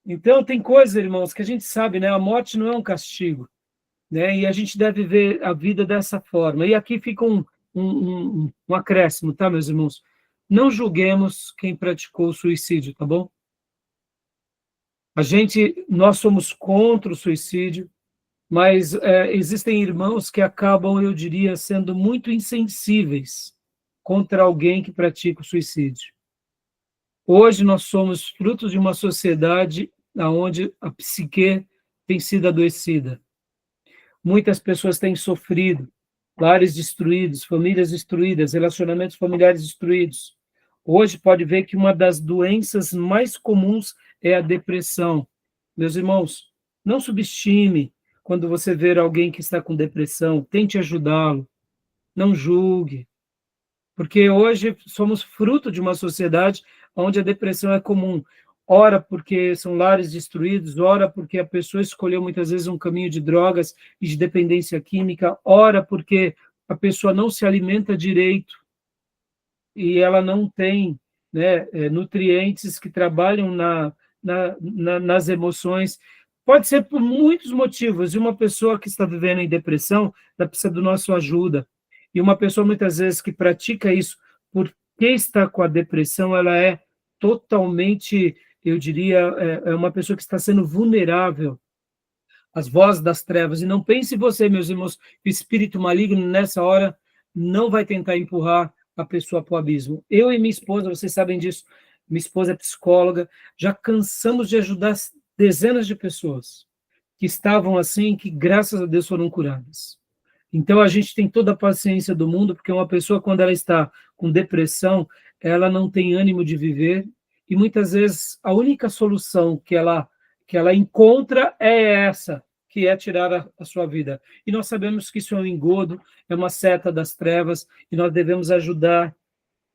Então, tem coisas, irmãos, que a gente sabe, né? A morte não é um castigo, né? E a gente deve ver a vida dessa forma. E aqui fica um acréscimo, tá, meus irmãos? Não julguemos quem praticou o suicídio, tá bom? Nós somos contra o suicídio, mas existem irmãos que acabam, eu diria, sendo muito insensíveis contra alguém que pratica o suicídio. Hoje nós somos frutos de uma sociedade onde a psique tem sido adoecida. Muitas pessoas têm sofrido, lares destruídos, famílias destruídas, relacionamentos familiares destruídos. Hoje pode ver que uma das doenças mais comuns é a depressão. Meus irmãos, não subestime quando você ver alguém que está com depressão, tente ajudá-lo, não julgue, porque hoje somos fruto de uma sociedade onde a depressão é comum. Ora porque são lares destruídos, ora porque a pessoa escolheu muitas vezes um caminho de drogas e de dependência química, ora porque a pessoa não se alimenta direito e ela não tem, né, nutrientes que trabalham nas emoções. Pode ser por muitos motivos, e uma pessoa que está vivendo em depressão, ela precisa da nossa ajuda. E uma pessoa, muitas vezes, que pratica isso porque está com a depressão, ela é totalmente eu diria, é uma pessoa que está sendo vulnerável às vozes das trevas. E não pense você, meus irmãos, que o espírito maligno, nessa hora, não vai tentar empurrar a pessoa para o abismo. Eu e minha esposa, vocês sabem disso, minha esposa é psicóloga, já cansamos de ajudar dezenas de pessoas que estavam assim, que graças a Deus foram curadas. Então a gente tem toda a paciência do mundo, porque uma pessoa, quando ela está com depressão, ela não tem ânimo de viver, e muitas vezes a única solução que ela encontra é essa, que é tirar a sua vida. E nós sabemos que isso é um engodo, é uma seta das trevas, e nós devemos ajudar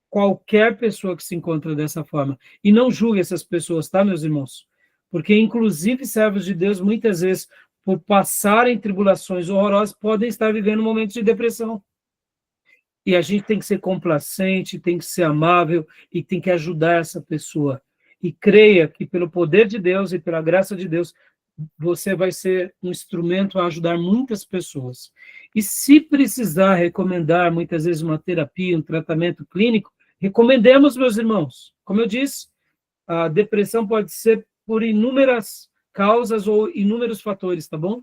qualquer pessoa que se encontra dessa forma. E não julgue essas pessoas, tá, meus irmãos? Porque, inclusive, servos de Deus, muitas vezes, por passarem tribulações horrorosas, podem estar vivendo momentos de depressão. E a gente tem que ser complacente, tem que ser amável e tem que ajudar essa pessoa. E creia que, pelo poder de Deus e pela graça de Deus, você vai ser um instrumento a ajudar muitas pessoas. E se precisar recomendar, muitas vezes, uma terapia, um tratamento clínico, recomendemos, meus irmãos. Como eu disse, a depressão pode ser por inúmeras causas ou inúmeros fatores, tá bom?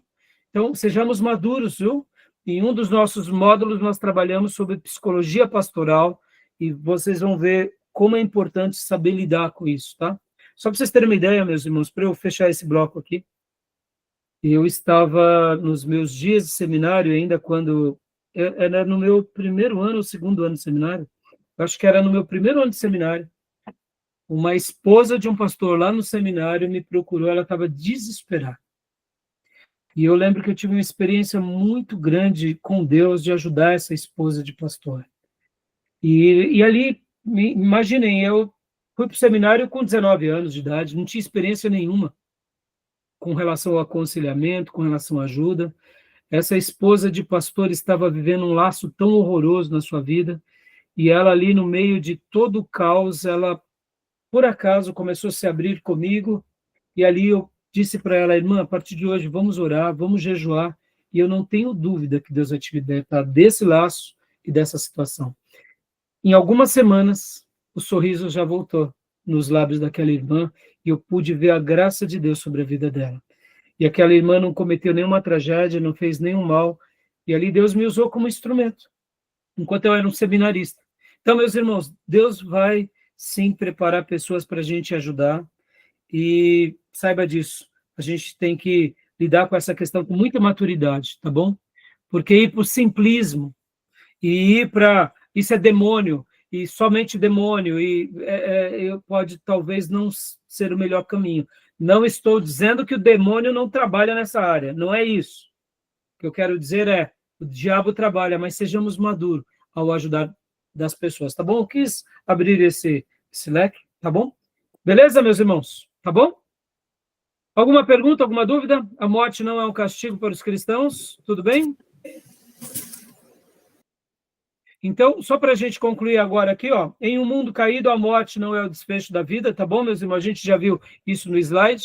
Então, sejamos maduros, viu? Em um dos nossos módulos, nós trabalhamos sobre psicologia pastoral e vocês vão ver como é importante saber lidar com isso, tá? Só para vocês terem uma ideia, meus irmãos, para eu fechar esse bloco aqui, eu estava nos meus dias de seminário ainda quando... Era no meu primeiro ano ou segundo ano de seminário. Acho que era no meu primeiro ano de seminário. Uma esposa de um pastor lá no seminário me procurou, ela estava desesperada. E eu lembro que eu tive uma experiência muito grande com Deus de ajudar essa esposa de pastor. E ali, imaginem, eu fui para o seminário com 19 anos de idade, não tinha experiência nenhuma com relação ao aconselhamento, com relação à ajuda. Essa esposa de pastor estava vivendo um laço tão horroroso na sua vida, e ela ali no meio de todo o caos, ela, por acaso, começou a se abrir comigo, e ali eu disse para ela, irmã, a partir de hoje vamos orar, vamos jejuar, e eu não tenho dúvida que Deus vai te libertar desse laço e dessa situação. Em algumas semanas, o sorriso já voltou nos lábios daquela irmã, e eu pude ver a graça de Deus sobre a vida dela. E aquela irmã não cometeu nenhuma tragédia, não fez nenhum mal, e ali Deus me usou como instrumento, enquanto eu era um seminarista. Então, meus irmãos, Deus vai sim preparar pessoas para a gente ajudar, e saiba disso, a gente tem que lidar com essa questão com muita maturidade, tá bom? Porque ir para o simplismo, e ir para... Isso é demônio, e somente demônio, e pode talvez não ser o melhor caminho. Não estou dizendo que o demônio não trabalha nessa área, não é isso. O que eu quero dizer é, o diabo trabalha, mas sejamos maduros ao ajudar das pessoas, tá bom? Eu quis abrir esse leque, tá bom? Beleza, meus irmãos? Tá bom? Alguma pergunta, alguma dúvida? A morte não é um castigo para os cristãos, tudo bem? Então, só para a gente concluir agora aqui, ó, em um mundo caído, a morte não é o desfecho da vida, tá bom, meus irmãos? A gente já viu isso no slide.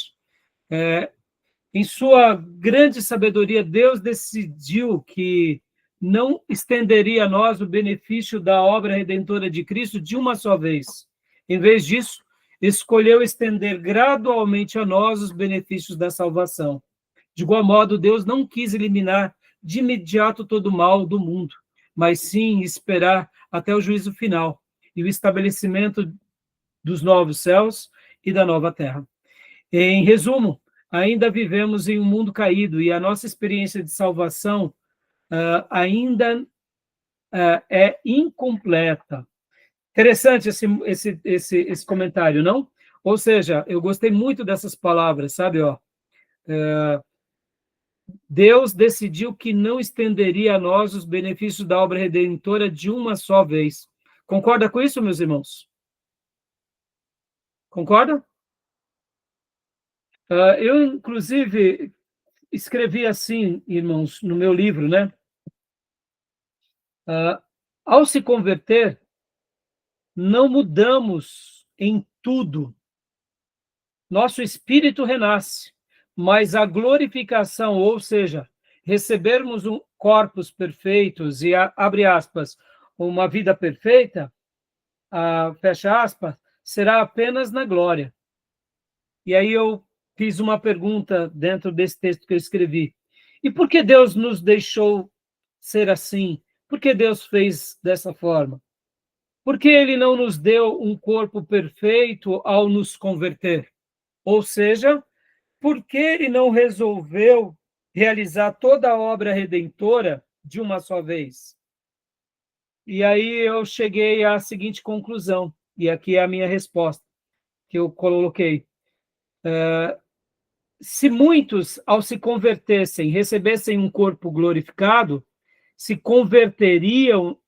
Em sua grande sabedoria, Deus decidiu que não estenderia a nós o benefício da obra redentora de Cristo de uma só vez. Em vez disso, escolheu estender gradualmente a nós os benefícios da salvação. De igual modo, Deus não quis eliminar de imediato todo o mal do mundo, mas sim esperar até o juízo final e o estabelecimento dos novos céus e da nova terra. Em resumo, ainda vivemos em um mundo caído e a nossa experiência de salvação ainda é incompleta. Interessante esse comentário, não? Ou seja, eu gostei muito dessas palavras, sabe? Deus decidiu que não estenderia a nós os benefícios da obra redentora de uma só vez. Concorda com isso, meus irmãos? Concorda? Eu, inclusive, escrevi assim, irmãos, no meu livro, né? Ao se converter, não mudamos em tudo. Nosso espírito renasce, mas a glorificação, ou seja, recebermos corpos perfeitos e, abre aspas, uma vida perfeita, fecha aspas, será apenas na glória. E aí eu fiz uma pergunta dentro desse texto que eu escrevi. E por que Deus nos deixou ser assim? Por que Deus fez dessa forma? Por que ele não nos deu um corpo perfeito ao nos converter? Ou seja, por que ele não resolveu realizar toda a obra redentora de uma só vez? E aí eu cheguei à seguinte conclusão, e aqui é a minha resposta, que eu coloquei. Se muitos, ao se convertessem, recebessem um corpo glorificado, se converteriam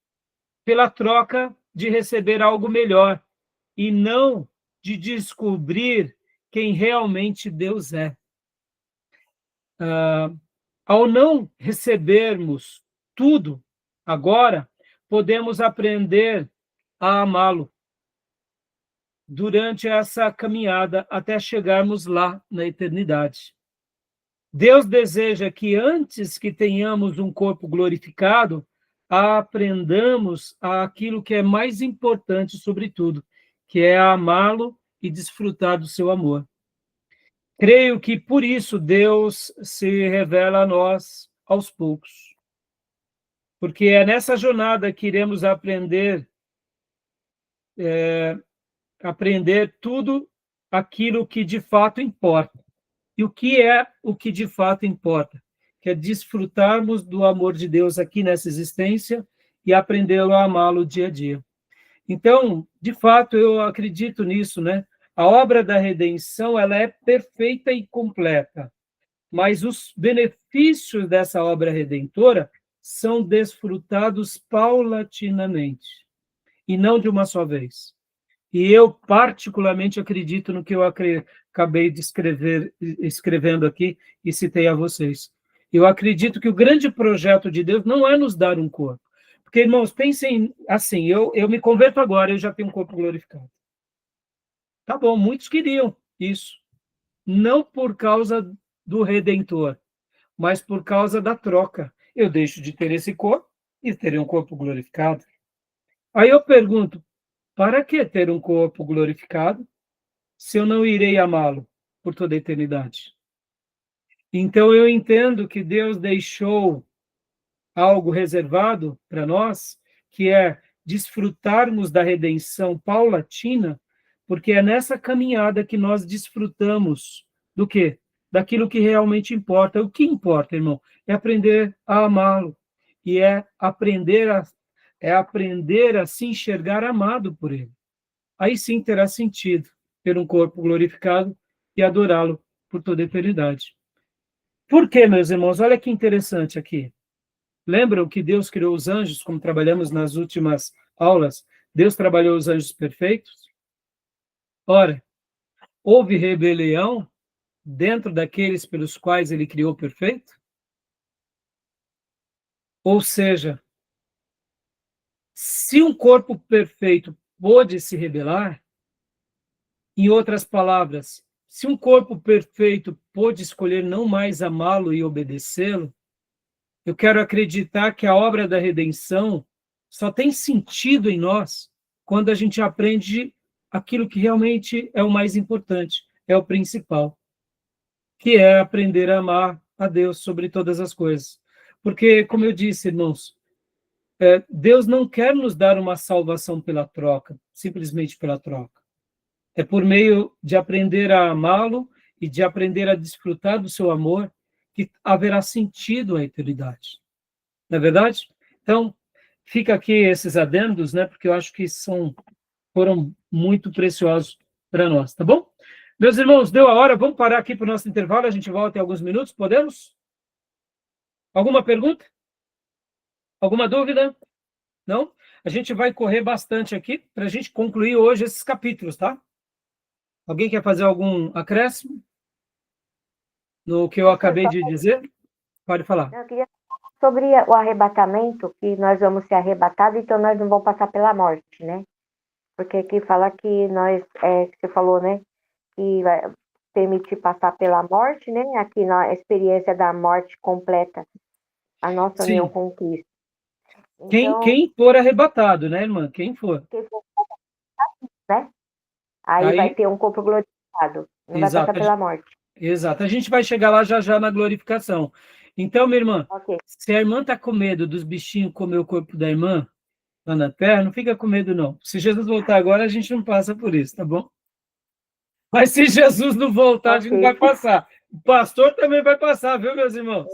pela troca de receber algo melhor, e não de descobrir quem realmente Deus é. Ao não recebermos tudo agora, podemos aprender a amá-lo durante essa caminhada até chegarmos lá na eternidade. Deus deseja que antes que tenhamos um corpo glorificado, aprendamos aquilo que é mais importante sobre tudo, que é amá-lo e desfrutar do seu amor. Creio que por isso Deus se revela a nós aos poucos. Porque é nessa jornada que iremos aprender tudo aquilo que de fato importa. E o que de fato importa? Que é desfrutarmos do amor de Deus aqui nessa existência e aprendê-lo a amá-lo dia a dia. Então, de fato, eu acredito nisso, né? A obra da redenção, ela é perfeita e completa, mas os benefícios dessa obra redentora são desfrutados paulatinamente, e não de uma só vez. E eu, particularmente, acredito no que eu acabei de escrevendo aqui e citei a vocês. Eu acredito que o grande projeto de Deus não é nos dar um corpo. Porque, irmãos, pensem assim, eu me converto agora, eu já tenho um corpo glorificado. Tá bom, muitos queriam isso. Não por causa do Redentor, mas por causa da troca. Eu deixo de ter esse corpo e terei um corpo glorificado. Aí eu pergunto, para que ter um corpo glorificado se eu não irei amá-lo por toda a eternidade? Então eu entendo que Deus deixou algo reservado para nós, que é desfrutarmos da redenção paulatina, porque é nessa caminhada que nós desfrutamos do quê? Daquilo que realmente importa. O que importa, irmão? É aprender a amá-lo e aprender a se enxergar amado por ele. Aí sim terá sentido ter um corpo glorificado e adorá-lo por toda a eternidade. Por quê, meus irmãos? Olha que interessante aqui. Lembram que Deus criou os anjos, como trabalhamos nas últimas aulas? Deus trabalhou os anjos perfeitos? Ora, houve rebelião dentro daqueles pelos quais ele criou perfeito? Ou seja, se um corpo perfeito pôde se rebelar, em outras palavras, se um corpo perfeito pôde escolher não mais amá-lo e obedecê-lo, eu quero acreditar que a obra da redenção só tem sentido em nós quando a gente aprende aquilo que realmente é o mais importante, é o principal, que é aprender a amar a Deus sobre todas as coisas. Porque, como eu disse, irmãos, Deus não quer nos dar uma salvação pela troca, simplesmente pela troca. É por meio de aprender a amá-lo e de aprender a desfrutar do seu amor que haverá sentido a eternidade. Não é verdade? Então, fica aqui esses adendos, né? Porque eu acho que foram muito preciosos para nós, tá bom? Meus irmãos, deu a hora, vamos parar aqui para o nosso intervalo, a gente volta em alguns minutos, podemos? Alguma pergunta? Alguma dúvida? Não? A gente vai correr bastante aqui para a gente concluir hoje esses capítulos, tá? Alguém quer fazer algum acréscimo no que eu acabei de dizer? Pode falar. Eu queria falar sobre o arrebatamento, que nós vamos ser arrebatados, então nós não vamos passar pela morte, né? Porque aqui fala que nós, você falou, né? Que vai permitir passar pela morte, né? Aqui na experiência da morte completa, a nossa Sim. união com Cristo. Então, quem for arrebatado, né, irmã? Quem for. Quem for, né? Aí vai ter um corpo glorificado. pecado, não vai Exato. passar pela morte. Exato. A gente vai chegar lá já já na glorificação. Então, minha irmã, Ok. se a irmã está com medo dos bichinhos comer o corpo da irmã lá na terra, não fica com medo, não. Se Jesus voltar agora, a gente não passa por isso, tá bom? Mas se Jesus não voltar, a gente não vai passar. O pastor também vai passar, viu, meus irmãos?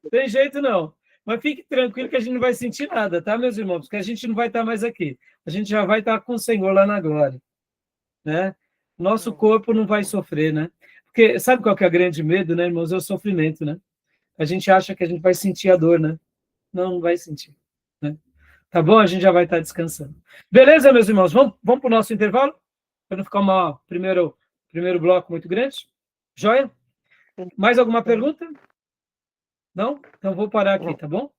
Não tem jeito, não. Mas fique tranquilo que a gente não vai sentir nada, tá, meus irmãos? Porque a gente não vai estar mais aqui. A gente já vai estar com o Senhor lá na glória, né? Nosso corpo não vai sofrer, né? Porque sabe qual que é o grande medo, né, irmãos? É o sofrimento, né? A gente acha que a gente vai sentir a dor, né? Não, não vai sentir, né? Tá bom? A gente já vai estar descansando. Beleza, meus irmãos? Vamos para o nosso intervalo? Para não ficar primeiro bloco muito grande? Joia? Mais alguma pergunta? Não? Então vou parar aqui, tá bom?